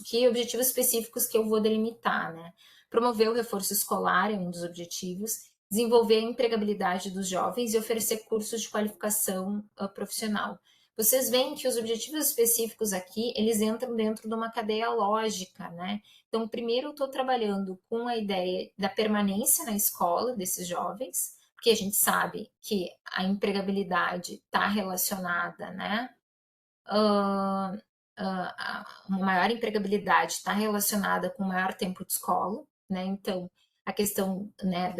Que objetivos específicos que eu vou delimitar, né? Promover o reforço escolar é um dos objetivos, desenvolver a empregabilidade dos jovens e oferecer cursos de qualificação profissional. Vocês veem que os objetivos específicos aqui, eles entram dentro de uma cadeia lógica, né? Então, primeiro eu estou trabalhando com a ideia da permanência na escola desses jovens, porque a gente sabe que a empregabilidade está relacionada, né? Uma maior empregabilidade está relacionada com maior tempo de escola, né? Então, a questão né,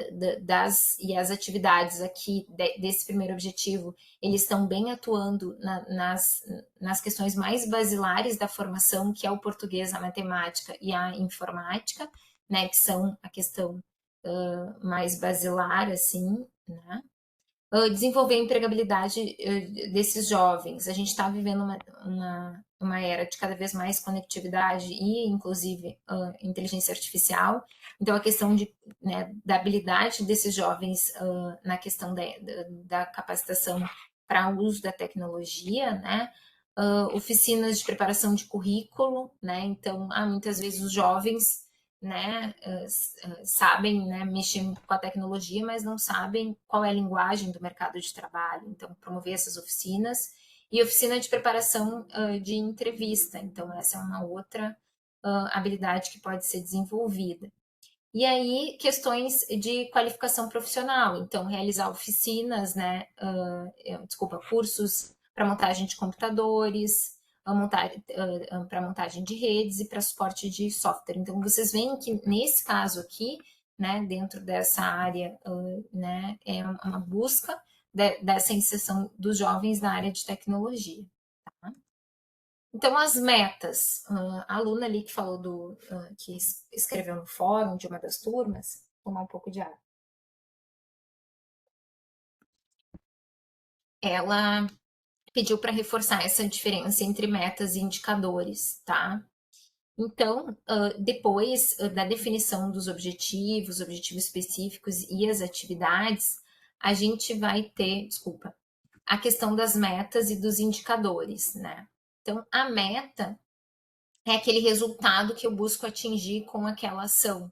e as atividades aqui desse primeiro objetivo, eles estão bem atuando nas questões mais basilares da formação, que é o português, a matemática e a informática, né? Que são a questão mais basilar, assim, né? Desenvolver a empregabilidade desses jovens. A gente está vivendo uma era de cada vez mais conectividade e, inclusive, inteligência artificial. Então, a questão né, da habilidade desses jovens na questão da capacitação para o uso da tecnologia, né? Oficinas de preparação de currículo, né? Então, muitas vezes os jovens né, sabem né, mexer com a tecnologia, mas não sabem qual é a linguagem do mercado de trabalho. Então, promover essas oficinas e oficina de preparação de entrevista. Então, essa é uma outra habilidade que pode ser desenvolvida. E aí, questões de qualificação profissional. Então, realizar oficinas, né, cursos para montagem de computadores, para montagem de redes e para suporte de software. Então, vocês veem que nesse caso aqui, né, dentro dessa área, né, é uma busca dessa inserção dos jovens na área de tecnologia. Tá? Então, as metas. A aluna ali que falou que escreveu no fórum de uma das turmas, vou tomar um pouco de água. Ela pediu para reforçar essa diferença entre metas e indicadores, tá? Então, depois da definição dos objetivos específicos e as atividades, a gente vai ter, a questão das metas e dos indicadores, né? Então, a meta é aquele resultado que eu busco atingir com aquela ação,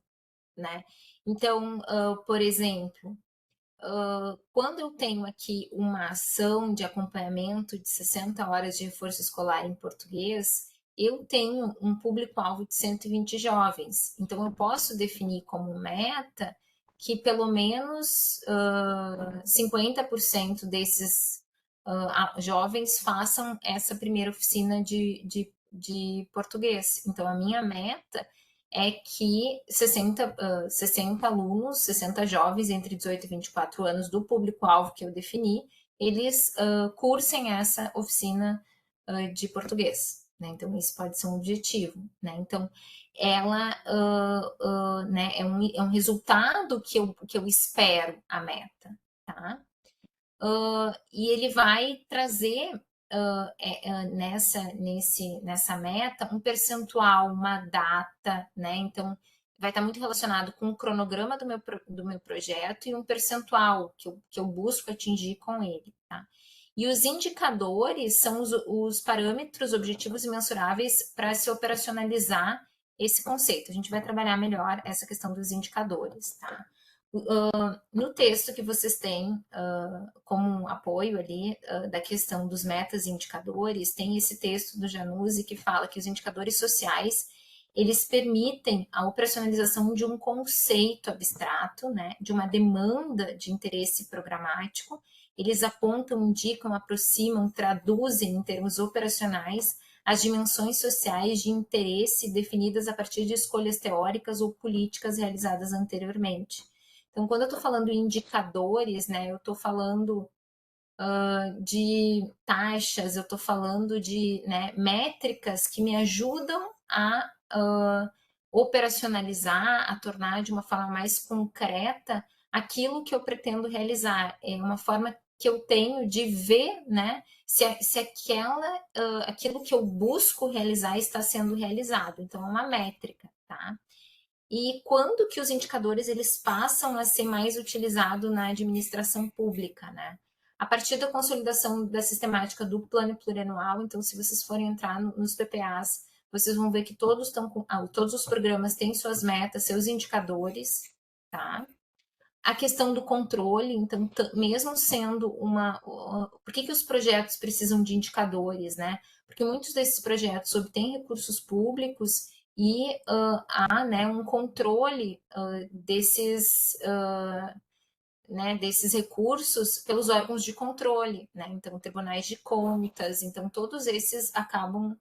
né? Então, por exemplo, quando eu tenho aqui uma ação de acompanhamento de 60 horas de reforço escolar em português, eu tenho um público-alvo de 120 jovens. Então, eu posso definir como meta que pelo menos 50% desses jovens façam essa primeira oficina de português. Então, a minha meta é que 60 alunos, 60 jovens entre 18 e 24 anos do público-alvo que eu defini, eles cursem essa oficina de português. Né? Então, isso pode ser um objetivo. Né? Então, ela né, é um resultado que eu espero a meta. Tá? E ele vai trazer nessa meta um percentual, uma data, né? Então, vai estar muito relacionado com o cronograma do meu projeto e um percentual que eu busco atingir com ele, tá? E os indicadores são os parâmetros objetivos e mensuráveis para se operacionalizar esse conceito. A gente vai trabalhar melhor essa questão dos indicadores, tá? No texto que vocês têm como um apoio ali da questão dos metas e indicadores, tem esse texto do Januzzi que fala que os indicadores sociais eles permitem a operacionalização de um conceito abstrato, né, de uma demanda de interesse programático. Eles apontam, indicam, aproximam, traduzem em termos operacionais as dimensões sociais de interesse definidas a partir de escolhas teóricas ou políticas realizadas anteriormente. Então, quando eu estou falando em indicadores, né, eu estou falando de taxas, eu estou falando de, né, métricas que me ajudam a operacionalizar, a tornar de uma forma mais concreta aquilo que eu pretendo realizar. É uma forma que eu tenho de ver, né, se aquilo que eu busco realizar está sendo realizado. Então, é uma métrica, tá? E quando que os indicadores eles passam a ser mais utilizados na administração pública, né? A partir da consolidação da sistemática do plano plurianual, então se vocês forem entrar nos PPAs, vocês vão ver que todos os programas têm suas metas, seus indicadores, tá? A questão do controle, então, mesmo sendo por que os projetos precisam de indicadores, né? Porque muitos desses projetos obtêm recursos públicos e há, né, um controle desses recursos pelos órgãos de controle, né? Então, tribunais de contas, então, todos esses acabam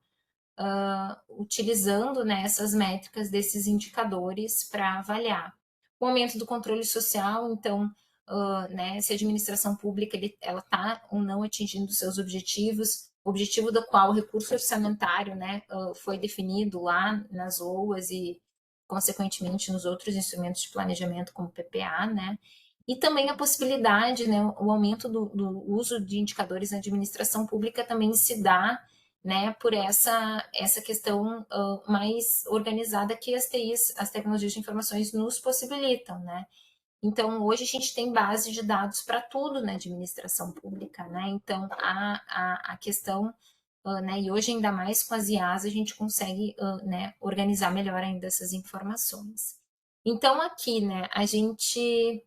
utilizando, né, essas métricas desses indicadores para avaliar. O aumento do controle social, então, né, se a administração pública ela está ou não atingindo seus objetivos, o objetivo do qual o recurso orçamentário, né, foi definido lá nas OAs e, consequentemente, nos outros instrumentos de planejamento, como o PPA, né, e também a possibilidade, né, o aumento do uso de indicadores na administração pública também se dá, né, por essa questão mais organizada que as TIs, as tecnologias de informações, nos possibilitam, né? Então, hoje a gente tem base de dados para tudo na administração pública, né? Então, a questão, né, e hoje ainda mais com as IAs, a gente consegue, né, organizar melhor ainda essas informações. Então, aqui, né, a gente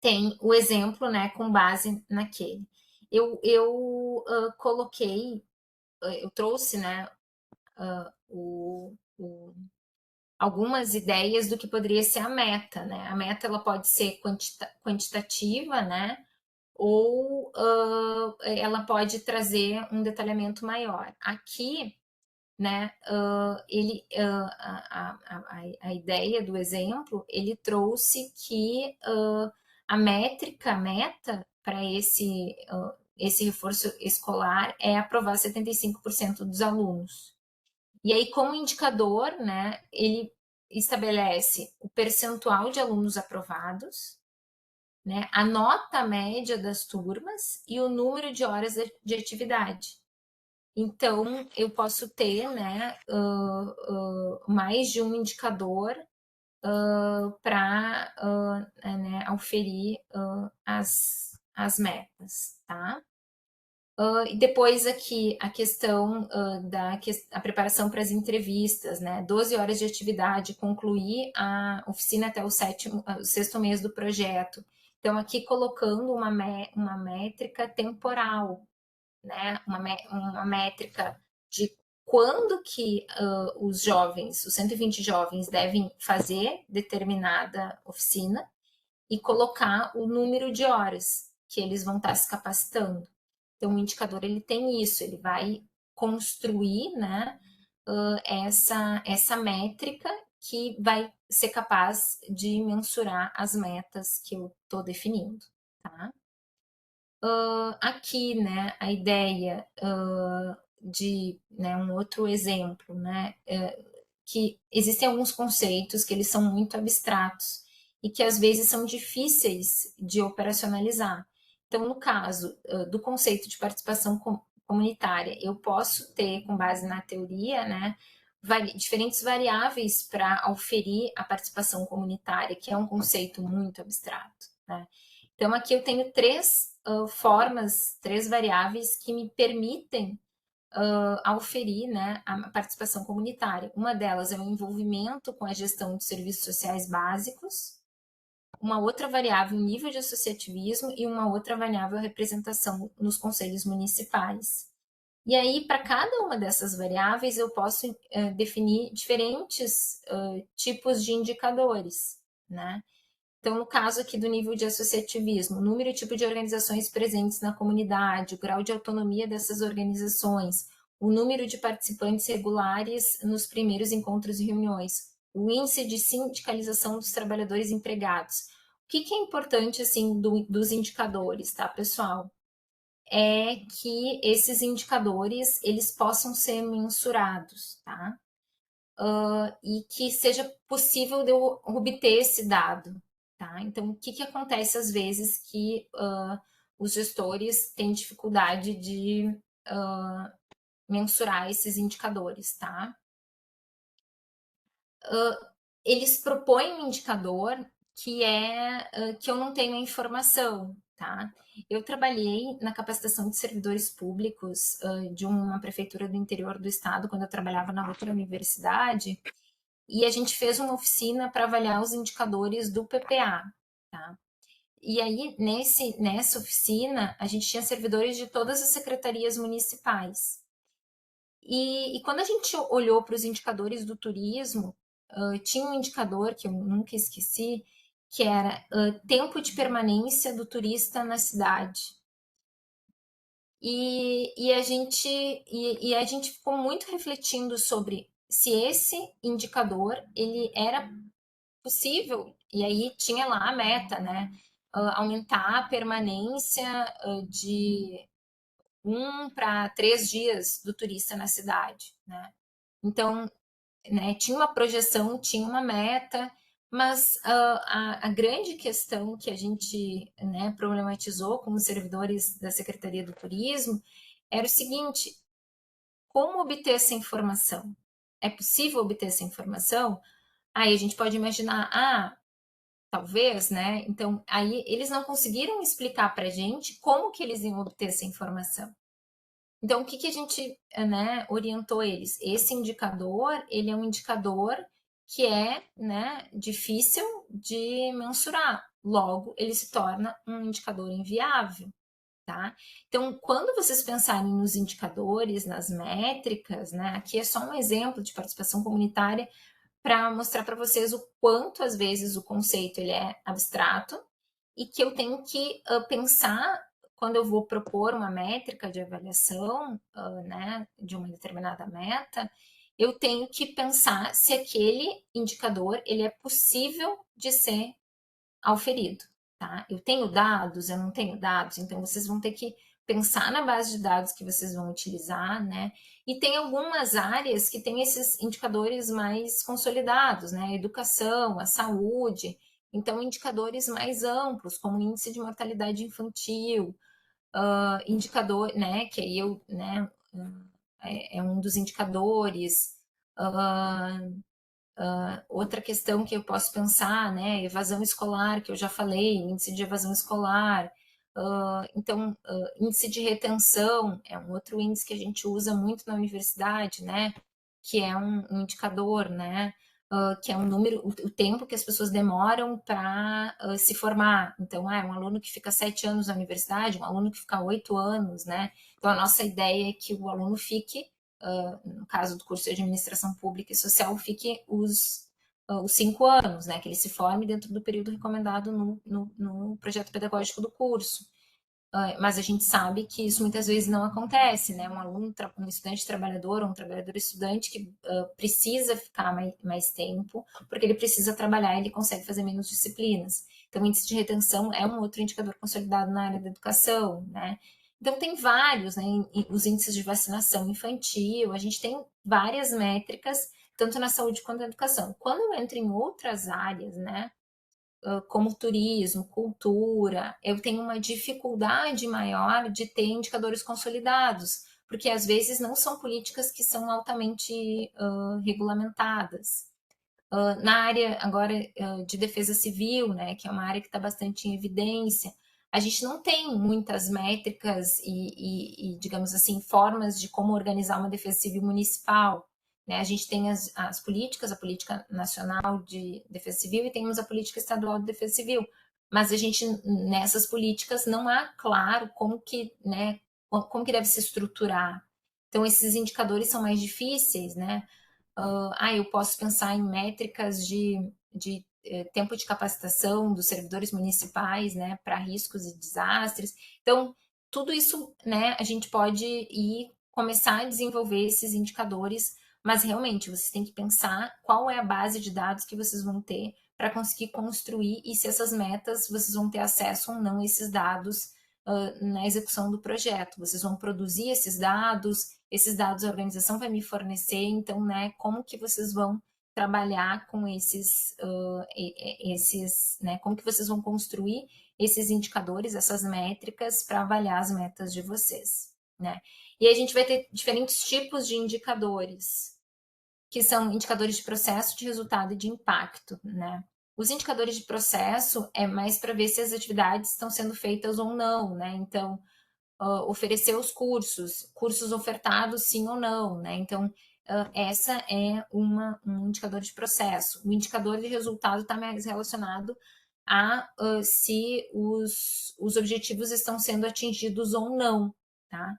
tem o exemplo, né, com base naquele. Eu coloquei, eu trouxe, né, algumas ideias do que poderia ser a meta, né? A meta ela pode ser quantitativa, né? Ou ela pode trazer um detalhamento maior. Aqui, né? A ideia do exemplo, ele trouxe que a meta para esse reforço escolar é aprovar 75% dos alunos. E aí, como indicador, né, ele estabelece o percentual de alunos aprovados, né, a nota média das turmas e o número de horas de atividade. Então, eu posso ter, né, mais de um indicador para né, auferir as metas, tá? E depois aqui a questão a preparação para as entrevistas, né? 12 horas de atividade, concluir a oficina até o sexto mês do projeto. Então, aqui colocando uma métrica temporal, né? Uma métrica de quando que os 120 jovens devem fazer determinada oficina e colocar o número de horas que eles vão estar se capacitando. Então, o indicador ele tem isso, ele vai construir, né, essa métrica que vai ser capaz de mensurar as metas que eu estou definindo, tá? Aqui, né, a ideia de, né, um outro exemplo, né, que existem alguns conceitos que eles são muito abstratos e que às vezes são difíceis de operacionalizar. Então, no caso do conceito de participação comunitária, eu posso ter, com base na teoria, né, diferentes variáveis para auferir a participação comunitária, que é um conceito muito abstrato, né? Então, aqui eu tenho três variáveis que me permitem auferir, né, a participação comunitária. Uma delas é o envolvimento com a gestão de serviços sociais básicos, uma outra variável, nível de associativismo, e uma outra variável, representação nos conselhos municipais. E aí, para cada uma dessas variáveis, eu posso definir diferentes tipos de indicadores, né? Então, no caso aqui do nível de associativismo, número e tipo de organizações presentes na comunidade, o grau de autonomia dessas organizações, o número de participantes regulares nos primeiros encontros e reuniões, o índice de sindicalização dos trabalhadores empregados. O que é importante, assim, dos indicadores, tá, pessoal? É que esses indicadores, eles possam ser mensurados, tá? E que seja possível de eu obter esse dado, tá? Então, o que acontece às vezes que os gestores têm dificuldade de mensurar esses indicadores, tá? Eles propõem um indicador que eu não tenho a informação, tá? Eu trabalhei na capacitação de servidores públicos de uma prefeitura do interior do estado, quando eu trabalhava na outra universidade, e a gente fez uma oficina para avaliar os indicadores do PPA, tá? E aí, nessa oficina, a gente tinha servidores de todas as secretarias municipais. E quando a gente olhou para os indicadores do turismo, tinha um indicador que eu nunca esqueci, que era tempo de permanência do turista na cidade. A gente ficou muito refletindo sobre se esse indicador ele era possível, e aí tinha lá a meta, né? Aumentar a permanência de 1 para 3 dias do turista na cidade, né? Então, né, tinha uma projeção, tinha uma meta, mas a grande questão que a gente, né, problematizou com os servidores da Secretaria do Turismo era o seguinte: como obter essa informação? É possível obter essa informação? Aí a gente pode imaginar, talvez, né? Então, aí eles não conseguiram explicar para a gente como que eles iam obter essa informação. Então, o que a gente, né, orientou eles? Esse indicador, ele é um indicador que é, né, difícil de mensurar. Logo, ele se torna um indicador inviável, tá? Então, quando vocês pensarem nos indicadores, nas métricas, né, aqui é só um exemplo de participação comunitária para mostrar para vocês o quanto, às vezes, o conceito ele é abstrato e que eu tenho que pensar quando eu vou propor uma métrica de avaliação, né, de uma determinada meta, eu tenho que pensar se aquele indicador ele é possível de ser auferido, tá? Eu tenho dados, eu não tenho dados, então vocês vão ter que pensar na base de dados que vocês vão utilizar, né? E tem algumas áreas que têm esses indicadores mais consolidados, né? A educação, a saúde, então indicadores mais amplos, como o índice de mortalidade infantil, indicador, né? Que aí eu, né? É um dos indicadores. Outra questão que eu posso pensar, né, evasão escolar, que eu já falei, índice de evasão escolar. Então, índice de retenção é um outro índice que a gente usa muito na universidade, né, que é um indicador, né, que é um número, o tempo que as pessoas demoram para se formar. Então, é um aluno que fica 7 anos na universidade, um aluno que fica 8 anos, né. Então, a nossa ideia é que o aluno fique no caso do curso de administração pública e social, fique os 5 anos, né, que ele se forme dentro do período recomendado no projeto pedagógico do curso. Mas a gente sabe que isso muitas vezes não acontece, né? Um aluno, um estudante trabalhador, ou um trabalhador estudante que precisa ficar mais tempo, porque ele precisa trabalhar e ele consegue fazer menos disciplinas. Então, o índice de retenção é um outro indicador consolidado na área da educação, né? Então, tem vários, né? Os índices de vacinação infantil, a gente tem várias métricas, tanto na saúde quanto na educação. Quando eu entro em outras áreas, né? Como turismo, cultura, eu tenho uma dificuldade maior de ter indicadores consolidados, porque às vezes não são políticas que são altamente regulamentadas. Na área agora de defesa civil, né, que é uma área que está bastante em evidência, a gente não tem muitas métricas e, digamos assim, formas de como organizar uma defesa civil municipal. né? A gente tem as políticas, a política nacional de defesa civil e temos a política estadual de defesa civil, mas a gente, nessas políticas, não há claro como que, né, como que deve se estruturar. Então, esses indicadores são mais difíceis, né? Eu posso pensar em métricas de tempo de capacitação dos servidores municipais, né, para riscos e desastres. Então, tudo isso, né, a gente pode ir começar a desenvolver esses indicadores, mas realmente vocês têm que pensar qual é a base de dados que vocês vão ter para conseguir construir e se essas metas vocês vão ter acesso ou não a esses dados na execução do projeto. Vocês vão produzir esses dados a organização vai me fornecer, então, né, como que vocês vão trabalhar com né, como que vocês vão construir esses indicadores, essas métricas para avaliar as metas de vocês, né? E a gente vai ter diferentes tipos de indicadores, que são indicadores de processo, de resultado e de impacto, né? Os indicadores de processo é mais para ver se as atividades estão sendo feitas ou não, né? Então, oferecer os cursos ofertados sim ou não, né? Então, essa é um indicador de processo. O indicador de resultado está mais relacionado a se os objetivos estão sendo atingidos ou não, tá?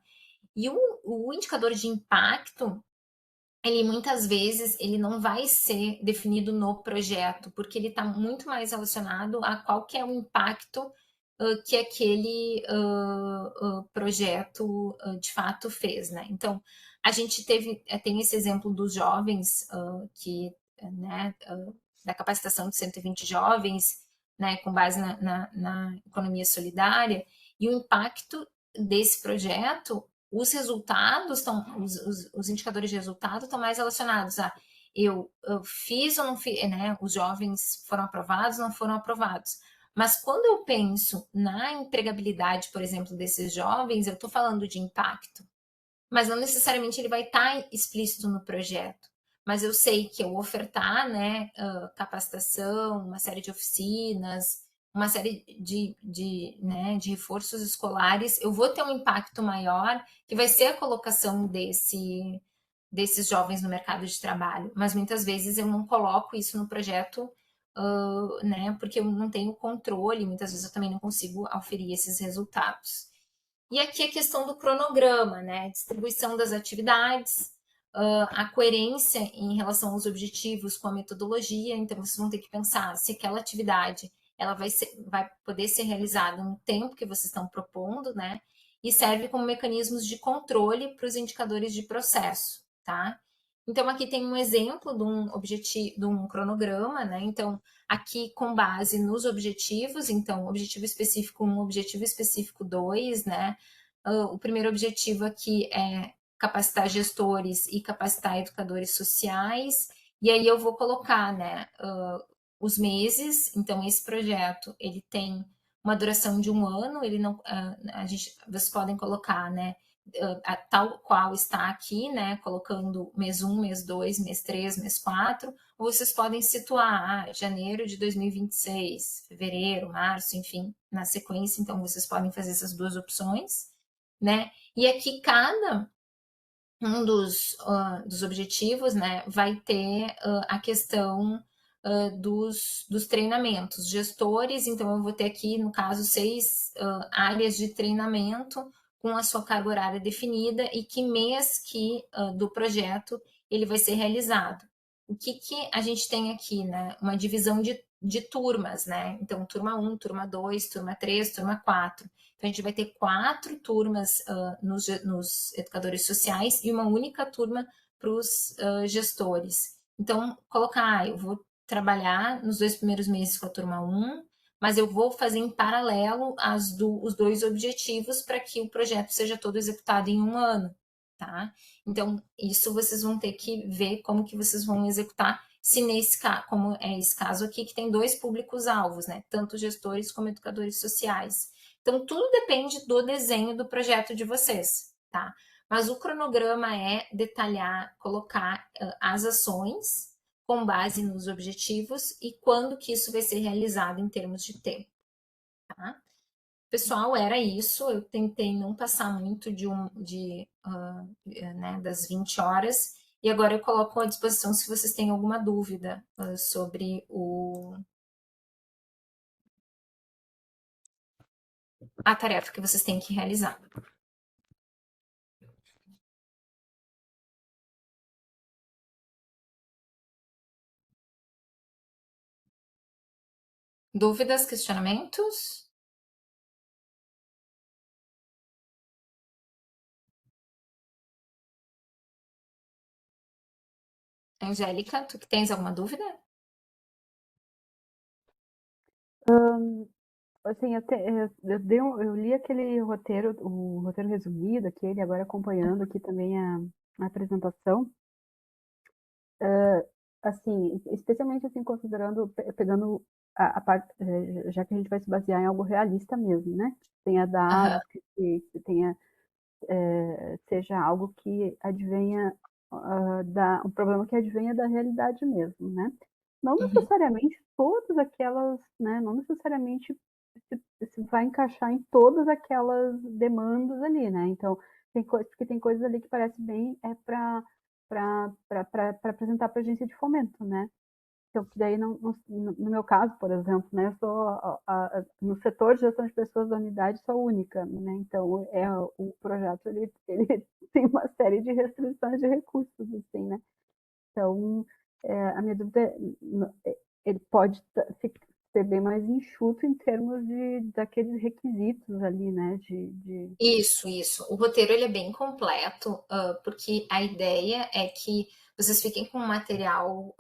E o indicador de impacto, ele muitas vezes ele não vai ser definido no projeto, porque ele está muito mais relacionado a qual que é o impacto que aquele projeto de fato fez, né? Então, a gente tem esse exemplo dos jovens que, né, da capacitação de 120 jovens, né, com base na economia solidária, e o impacto desse projeto, os resultados estão, os indicadores de resultado estão mais relacionados a eu fiz ou não fiz, né? Os jovens foram aprovados ou não foram aprovados. Mas quando eu penso na empregabilidade, por exemplo, desses jovens, eu estou falando de impacto, mas não necessariamente ele vai estar explícito no projeto. Mas eu sei que eu ofertar, né, capacitação, uma série de oficinas, uma série né, de reforços escolares, eu vou ter um impacto maior, que vai ser a colocação desses jovens no mercado de trabalho. Mas muitas vezes eu não coloco isso no projeto, né, porque eu não tenho controle, muitas vezes eu também não consigo auferir esses resultados. E aqui a questão do cronograma, né? Distribuição das atividades, a coerência em relação aos objetivos com a metodologia. Então, vocês vão ter que pensar se aquela atividade ela vai poder ser realizada no tempo que vocês estão propondo, né? E serve como mecanismos de controle para os indicadores de processo, tá? Então, aqui tem um exemplo de um objetivo, de um cronograma, né? Então, aqui com base nos objetivos, então, objetivo específico 1, objetivo específico 2, né? O primeiro objetivo aqui é capacitar gestores e capacitar educadores sociais, e aí eu vou colocar, né, os meses. Então, esse projeto, ele tem uma duração de 1 ano, ele não, vocês podem colocar, né, tal qual está aqui, né, colocando mês 1, mês 2, mês 3, mês 4, ou vocês podem situar janeiro de 2026, fevereiro, março, enfim, na sequência. Então, vocês podem fazer essas duas opções, né? E aqui cada um dos objetivos, né, vai ter a questão dos treinamentos. Gestores, então eu vou ter aqui, no caso, 6 áreas de treinamento com a sua carga horária definida e que mês do projeto ele vai ser realizado. O que a gente tem aqui, né? Uma divisão de turmas, né? Então, turma 1, turma 2, turma 3, turma 4. Então, a gente vai ter 4 turmas nos educadores sociais e uma única turma para os gestores. Então, colocar, eu vou trabalhar nos 2 primeiros meses com a turma 1, mas eu vou fazer em paralelo os 2 objetivos para que o projeto seja todo executado em 1 ano, tá? Então, isso vocês vão ter que ver como que vocês vão executar, se nesse caso, como é esse caso aqui, que tem 2 públicos-alvos, né? Tanto gestores como educadores sociais. Então, tudo depende do desenho do projeto de vocês, tá? Mas o cronograma é detalhar, colocar as ações com base nos objetivos e quando que isso vai ser realizado em termos de tempo, tá? Pessoal, era isso. Eu tentei não passar muito né, das 20 horas. E agora eu coloco à disposição se vocês têm alguma dúvida sobre a tarefa que vocês têm que realizar. Dúvidas, questionamentos? Angélica, tu que tens alguma dúvida? Assim, eu li aquele roteiro, o roteiro resumido, aquele, agora acompanhando aqui também a apresentação. Assim, especialmente assim, considerando, pegando a parte, já que a gente vai se basear em algo realista mesmo, né? Tenha Aham. dados, que tenha, seja algo que advenha um problema que advenha da realidade mesmo, né? Não Uhum. necessariamente todas aquelas, né? Não necessariamente se vai encaixar em todas aquelas demandas ali, né? Então, porque tem coisas ali que parece bem para apresentar para a agência de fomento, né? Então, que daí, no meu caso, por exemplo, né, eu sou no setor de gestão de pessoas da unidade, sou única, né? Então, o projeto ele tem uma série de restrições de recursos, assim, né? Então, a minha dúvida ele pode ser bem mais enxuto em termos daqueles requisitos ali, né? Isso. O roteiro ele é bem completo, porque a ideia é que vocês fiquem com um material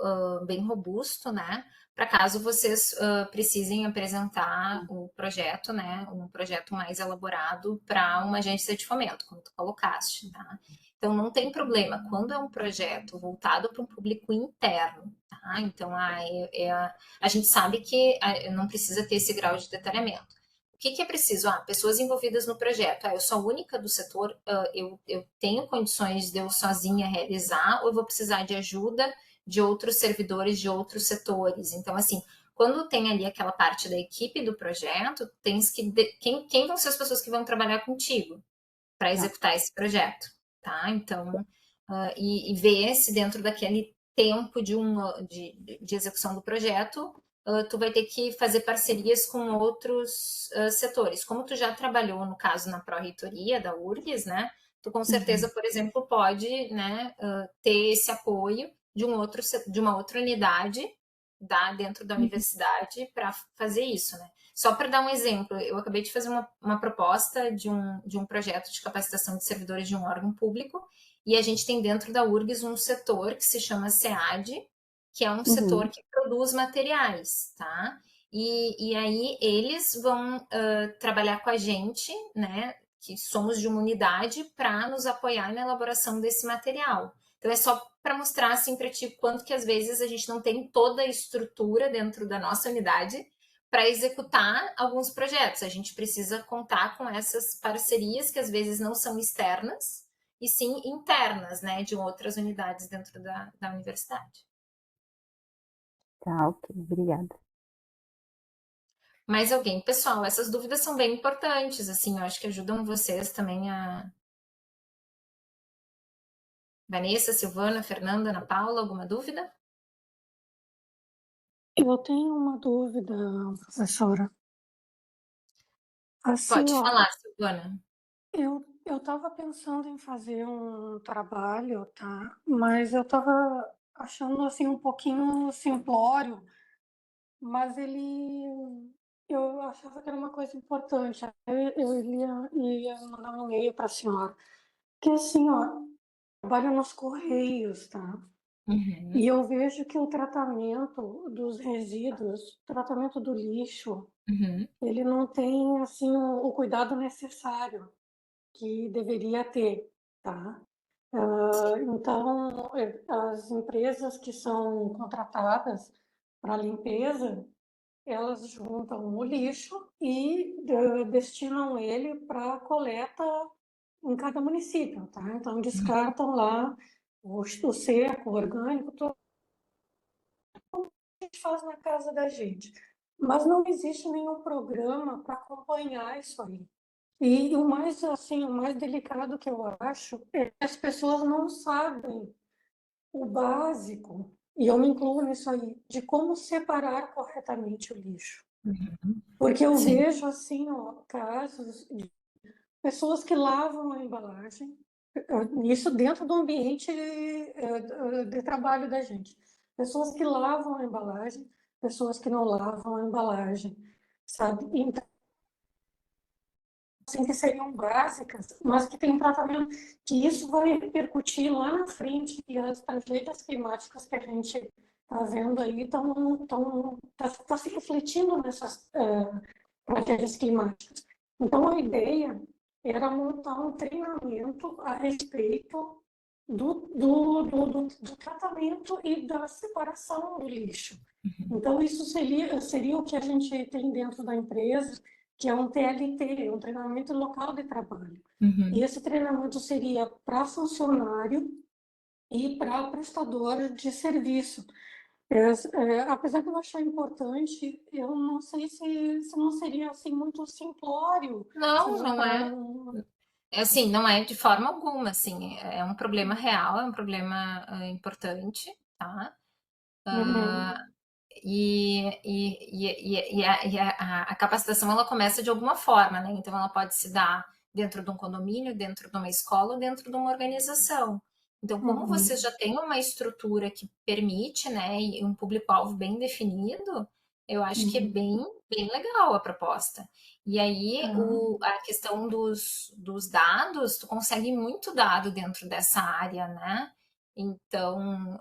bem robusto, né? Para caso vocês precisem apresentar o projeto, né? Um projeto mais elaborado para uma agência de fomento, como tu colocaste, tá? Então não tem problema. Quando é um projeto voltado para um público interno, tá? Então a gente sabe que não precisa ter esse grau de detalhamento. O que é preciso? Pessoas envolvidas no projeto. Eu sou a única do setor, eu tenho condições de eu sozinha realizar ou eu vou precisar de ajuda de outros servidores de outros setores? Então, assim, quando tem ali aquela parte da equipe do projeto, tens que. Quem vão ser as pessoas que vão trabalhar contigo para Tá, executar esse projeto? Tá? Então, e ver se dentro daquele tempo de execução do projeto tu vai ter que fazer parcerias com outros setores. Como tu já trabalhou, no caso, na pró-reitoria da URGS, né? Tu com certeza, uhum, por exemplo, pode né, ter esse apoio de uma outra unidade dentro da uhum, universidade para fazer isso, né? Só para dar um exemplo, eu acabei de fazer uma proposta de um projeto de capacitação de servidores de um órgão público e a gente tem dentro da URGS um setor que se chama SEAD, que é um setor uhum, que produz materiais, tá? E aí eles vão trabalhar com a gente, né? Que somos de uma unidade para nos apoiar na elaboração desse material. Então é só para mostrar assim para ti quanto que às vezes a gente não tem toda a estrutura dentro da nossa unidade para executar alguns projetos. A gente precisa contar com essas parcerias que às vezes não são externas, e sim internas, né, de outras unidades dentro da universidade. tá, ok, obrigada. Mais alguém? Pessoal, essas dúvidas são bem importantes, assim, eu acho que ajudam vocês também a. Vanessa, Silvana, Fernanda, Ana Paula, alguma dúvida? Eu tenho uma dúvida, professora. Assim, Pode ó, falar, Silvana. eu estava pensando em fazer um trabalho, tá? Mas eu estava achando assim um pouquinho simplório, mas eu achava que era uma coisa importante. Aí eu ia mandar um e-mail para a senhora. Que assim, ó, trabalho nos Correios, tá? E Uhum, eu vejo que o tratamento dos resíduos, o tratamento do lixo, uhum, ele não tem assim o cuidado necessário que deveria ter, tá? Então, as empresas que são contratadas para limpeza, elas juntam o lixo e destinam ele para coleta em cada município, tá? Então, descartam lá o seco, o orgânico, tudo que a gente faz na casa da gente. Mas não existe nenhum programa para acompanhar isso aí. E o mais assim, o mais delicado que eu acho é que as pessoas não sabem o básico, e eu me incluo nisso aí, de como separar corretamente o lixo. Porque eu Sim. vejo, assim, ó, casos de pessoas que lavam a embalagem, isso dentro do ambiente de trabalho da gente. Pessoas que lavam a embalagem, pessoas que não lavam a embalagem, sabe? Então, assim, que seriam básicas, mas que tem um tratamento, que isso vai repercutir lá na frente, e as tragédias climáticas que a gente está vendo aí tá se refletindo nessas tragédias climáticas. Então, a ideia era montar um treinamento a respeito do tratamento e da separação do lixo. Então, isso seria o que a gente tem dentro da empresa, que é um TLT, um treinamento local de trabalho. E esse treinamento seria para funcionário e para prestador de serviço. Apesar de eu achar importante, eu não sei se não seria assim muito simplório. Não, não é. Assim, não é de forma alguma, assim, é um problema real, é um problema importante, tá? A capacitação ela começa de alguma forma, né? Então ela pode se dar dentro de um condomínio, dentro de uma escola ou dentro de uma organização. Então, como você já tem uma estrutura que permite, né, e um público-alvo bem definido, eu acho que é bem legal a proposta. E aí, a questão dos dados, tu consegue muito dado dentro dessa área, né? Então,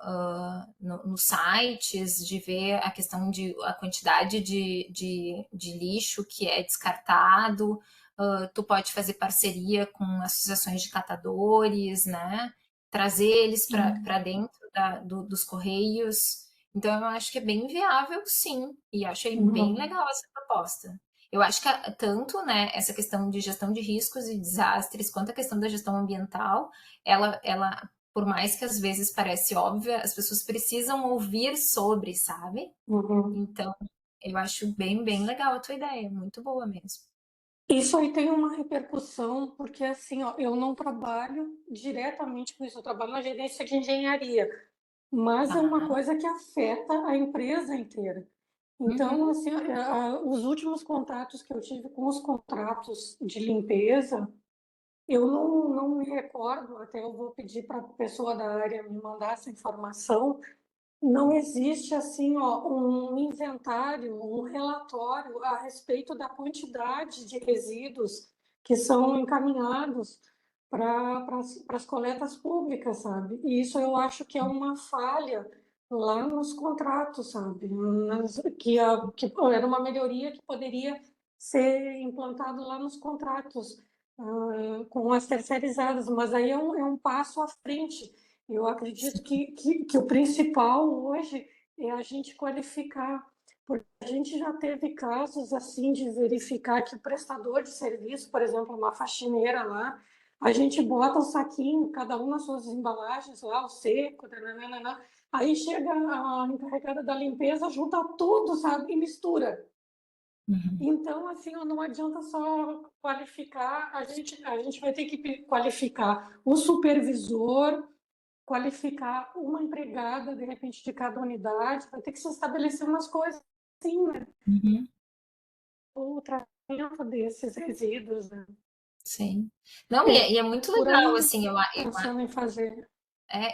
nos sites, de ver a questão de a quantidade de lixo que é descartado, tu pode fazer parceria com associações de catadores, né? Trazer eles para dentro dos correios. Então, eu acho que é bem viável, sim, e achei bem legal essa proposta. Eu acho que tanto, né, essa questão de gestão de riscos e desastres, quanto a questão da gestão ambiental, ela por mais que às vezes parece óbvia, as pessoas precisam ouvir sobre, sabe? Então, eu acho bem legal a tua ideia, muito boa mesmo. Isso aí tem uma repercussão, porque assim, ó, eu não trabalho diretamente com isso, eu trabalho na gerência de engenharia, mas é uma coisa que afeta a empresa inteira. Então, assim, os últimos contatos que eu tive com os contratos de limpeza, eu não me recordo, até eu vou pedir para a pessoa da área me mandar essa informação. Não existe assim, ó, um inventário, um relatório a respeito da quantidade de resíduos que são encaminhados para as coletas públicas, sabe? E isso eu acho que é uma falha lá nos contratos, sabe? Que era uma melhoria que poderia ser implantado lá nos contratos com as terceirizadas, mas aí é um passo à frente. Eu acredito que o principal hoje é a gente qualificar, porque a gente já teve casos assim de verificar que o prestador de serviço, por exemplo, uma faxineira lá, a gente bota o saquinho, cada um nas suas embalagens lá, o seco, nananana, aí chega a encarregada da limpeza, junta tudo, sabe, e mistura. Então, assim, não adianta só qualificar, a gente vai ter que qualificar o supervisor, qualificar uma empregada, de repente, de cada unidade, vai ter que se estabelecer umas coisas assim, né? O tratamento desses resíduos, né? Sim. Não, e é muito Por legal, aí, assim, pensando em fazer.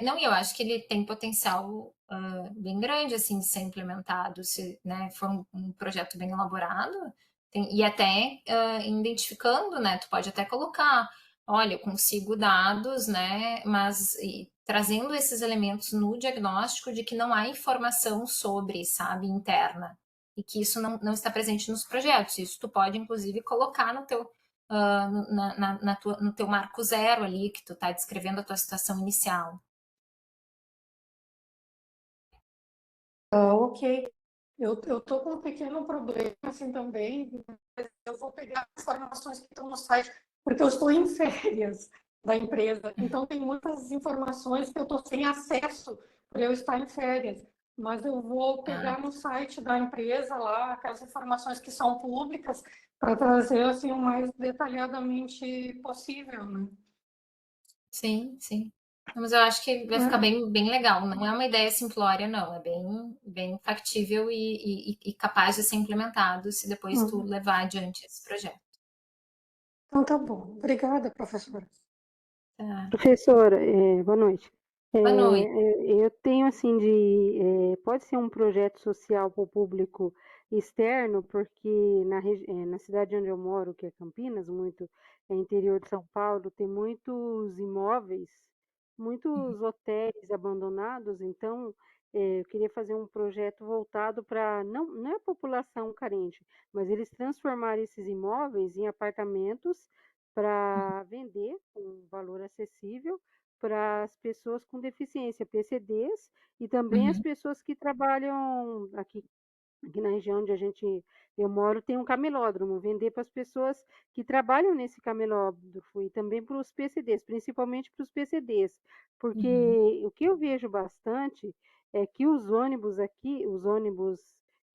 não, e eu acho que ele tem potencial bem grande, assim, de ser implementado, se, né, for um projeto bem elaborado, e até identificando, né, tu pode até colocar, olha, eu consigo dados, né, mas trazendo esses elementos no diagnóstico de que não há informação sobre, sabe, interna, e que isso não está presente nos projetos, isso tu pode, inclusive, colocar no teu no teu marco zero ali, que tu está descrevendo a tua situação inicial. Ok. Eu estou com um pequeno problema assim também, mas eu vou pegar informações que estão no site, porque eu estou em férias da empresa, então tem muitas informações que eu estou sem acesso por eu estar em férias, mas eu vou pegar no site da empresa lá aquelas informações que são públicas para trazer assim o mais detalhadamente possível, né? Sim, sim. Mas eu acho que vai ficar É, bem legal. Não é uma ideia simplória, não. É bem factível e capaz de ser implementado se depois tu hum. levar adiante esse projeto. Então tá bom. Obrigada, professora. Tá. Professora, boa noite. Boa noite. Eu tenho assim pode ser um projeto social para o público externo, porque na cidade onde eu moro, que é Campinas, muito interior de São Paulo, tem muitos imóveis, muitos hotéis abandonados. Então eu queria fazer um projeto voltado para não é a população carente, mas eles transformarem esses imóveis em apartamentos para vender com um valor acessível para as pessoas com deficiência, PCDs, e também as Uhum, pessoas que trabalham aqui na região onde eu moro, tem um camelódromo, vender para as pessoas que trabalham nesse camelódromo e também para os PCDs, principalmente para os PCDs, uhum. porque o que eu vejo bastante é que os ônibus aqui,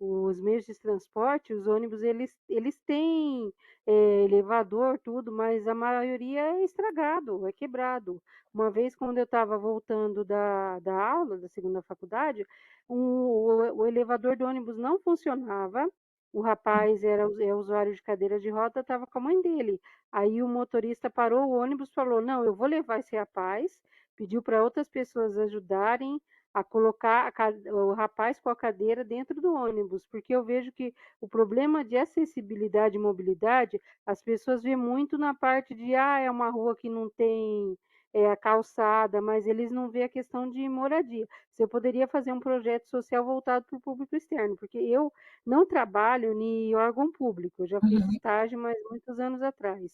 os meios de transporte, os ônibus, eles têm elevador, tudo, mas a maioria é estragado, é quebrado. Uma vez, quando eu estava voltando da aula, da segunda faculdade, o elevador do ônibus não funcionava. O rapaz é usuário de cadeira de roda, estava com a mãe dele. Aí o motorista parou o ônibus, falou: Não, eu vou levar esse rapaz. Pediu para outras pessoas ajudarem a colocar o rapaz com a cadeira dentro do ônibus, porque eu vejo que o problema de acessibilidade e mobilidade, as pessoas vê muito na parte de, é uma rua que não tem a calçada, mas eles não vê a questão de moradia. Você poderia fazer um projeto social voltado para o público externo, porque eu não trabalho em órgão público, eu já fiz Uhum. estágio, mas muitos anos atrás.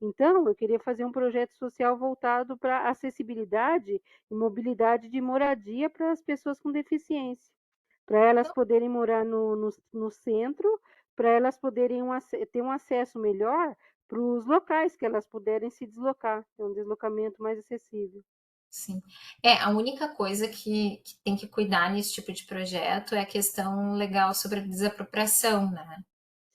Então, eu queria fazer um projeto social voltado para acessibilidade e mobilidade de moradia para as pessoas com deficiência, para elas poderem morar no centro, para elas poderem ter um acesso melhor para os locais que elas puderem se deslocar, ter um deslocamento mais acessível. Sim. A única coisa que tem que cuidar nesse tipo de projeto é a questão legal sobre a desapropriação, né?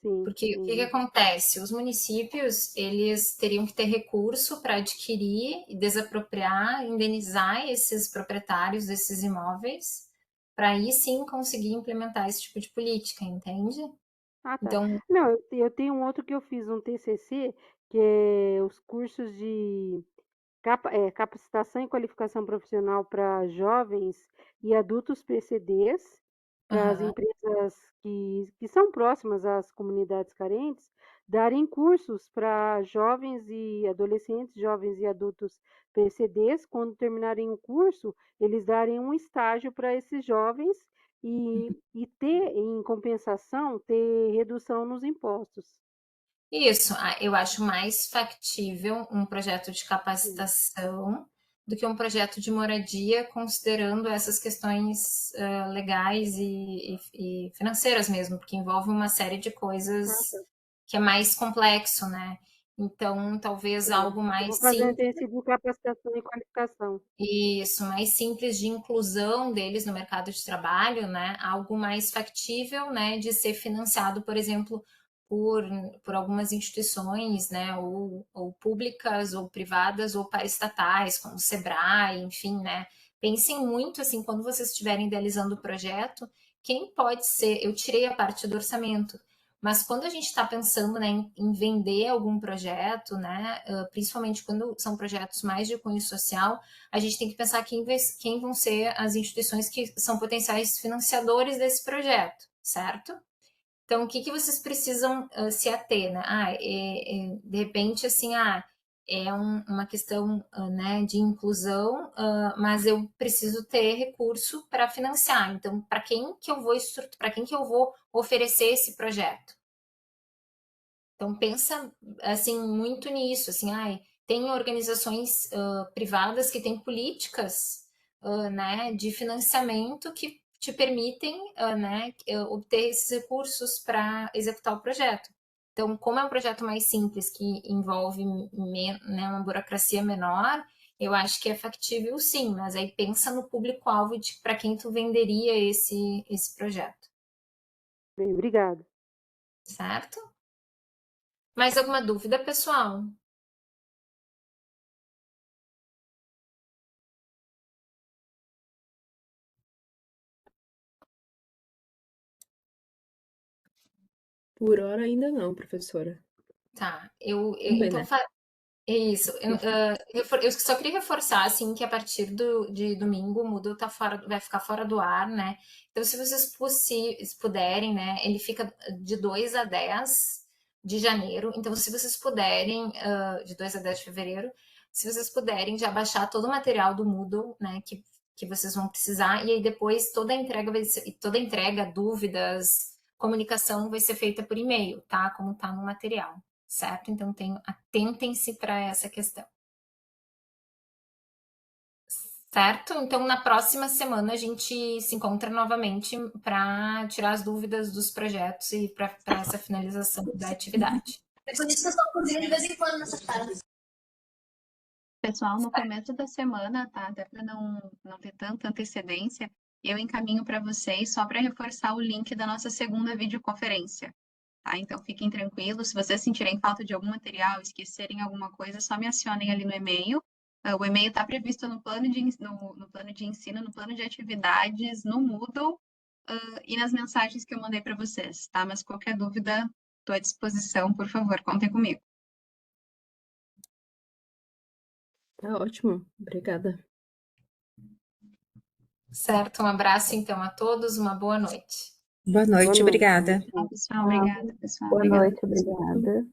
Sim, Porque o que uhum. acontece? Os municípios, eles teriam que ter recurso para adquirir e desapropriar, indenizar esses proprietários desses imóveis, para aí sim conseguir implementar esse tipo de política, entende? Ah, tá. Então, Não, eu tenho um outro que eu fiz, um TCC, que é os cursos de capacitação e qualificação profissional para jovens e adultos PCDs, para as aham, empresas que são próximas às comunidades carentes, darem cursos para jovens e adolescentes, jovens e adultos PCDs, quando terminarem o curso, eles darem um estágio para esses jovens e ter, em compensação, ter redução nos impostos. isso, eu acho mais factível um projeto de Sim. capacitação do que um projeto de moradia, considerando essas questões legais e financeiras mesmo, porque envolve uma série de Ah, coisas tá. que é mais complexo, né? Então, talvez algo Eu mais vou fazer um simples, intensivo de capacitação e qualificação. isso, mais simples de inclusão deles no mercado de trabalho, né? Algo mais factível, né, de ser financiado, por exemplo, por, por algumas instituições, né, ou públicas, ou privadas, ou paraestatais, como o Sebrae, enfim, né? Pensem muito, assim, quando vocês estiverem idealizando o projeto, quem pode ser, eu tirei a parte do orçamento, mas quando a gente está pensando, né, em vender algum projeto, né, principalmente quando são projetos mais de cunho social, a gente tem que pensar quem vão ser as instituições que são potenciais financiadores desse projeto, certo? Então, o que vocês precisam se ater, né? De repente, assim, uma questão né, de inclusão, mas eu preciso ter recurso para financiar. Então, para quem que eu vou oferecer esse projeto? Então pensa assim muito nisso, assim, tem organizações privadas que têm políticas, né, de financiamento que te permitem, né, obter esses recursos para executar o projeto. Então, como é um projeto mais simples que envolve né, uma burocracia menor, eu acho que é factível sim, mas aí pensa no público-alvo de para quem tu venderia esse projeto, Bem, obrigada. certo? Mais alguma dúvida, pessoal? Por hora ainda não, professora. Tá, Bem, então né? isso. Eu só queria reforçar assim que a partir de domingo o Moodle vai ficar fora do ar, né? Então, se vocês puderem, né? Ele fica de 2 a 10 de janeiro. Então, se vocês puderem, de 2 a 10 de fevereiro, se vocês puderem já baixar todo o material do Moodle, né? Que vocês vão precisar, e aí depois toda a entrega, dúvidas, comunicação vai ser feita por e-mail, tá? Como tá no material. Certo? Então, atentem-se para essa questão. Certo? Então, na próxima semana, a gente se encontra novamente para tirar as dúvidas dos projetos e para essa finalização da atividade. É por isso que eu estou cozinhando de vez em quando nessa casa. Pessoal, no começo da semana, tá? Até para não ter tanta antecedência, eu encaminho para vocês só para reforçar o link da nossa segunda videoconferência. Tá? Então fiquem tranquilos. Se vocês sentirem falta de algum material, esquecerem alguma coisa, só me acionem ali no e-mail. O e-mail está previsto no plano de ensino, no plano de atividades, no Moodle e nas mensagens que eu mandei para vocês, tá? Mas qualquer dúvida, estou à disposição, por favor, contem comigo. Tá ótimo. Obrigada. Certo? Um abraço, então, a todos. Uma boa noite. Boa noite, obrigada. Pessoal, obrigada, pessoal. Boa Obrigada. noite, obrigada.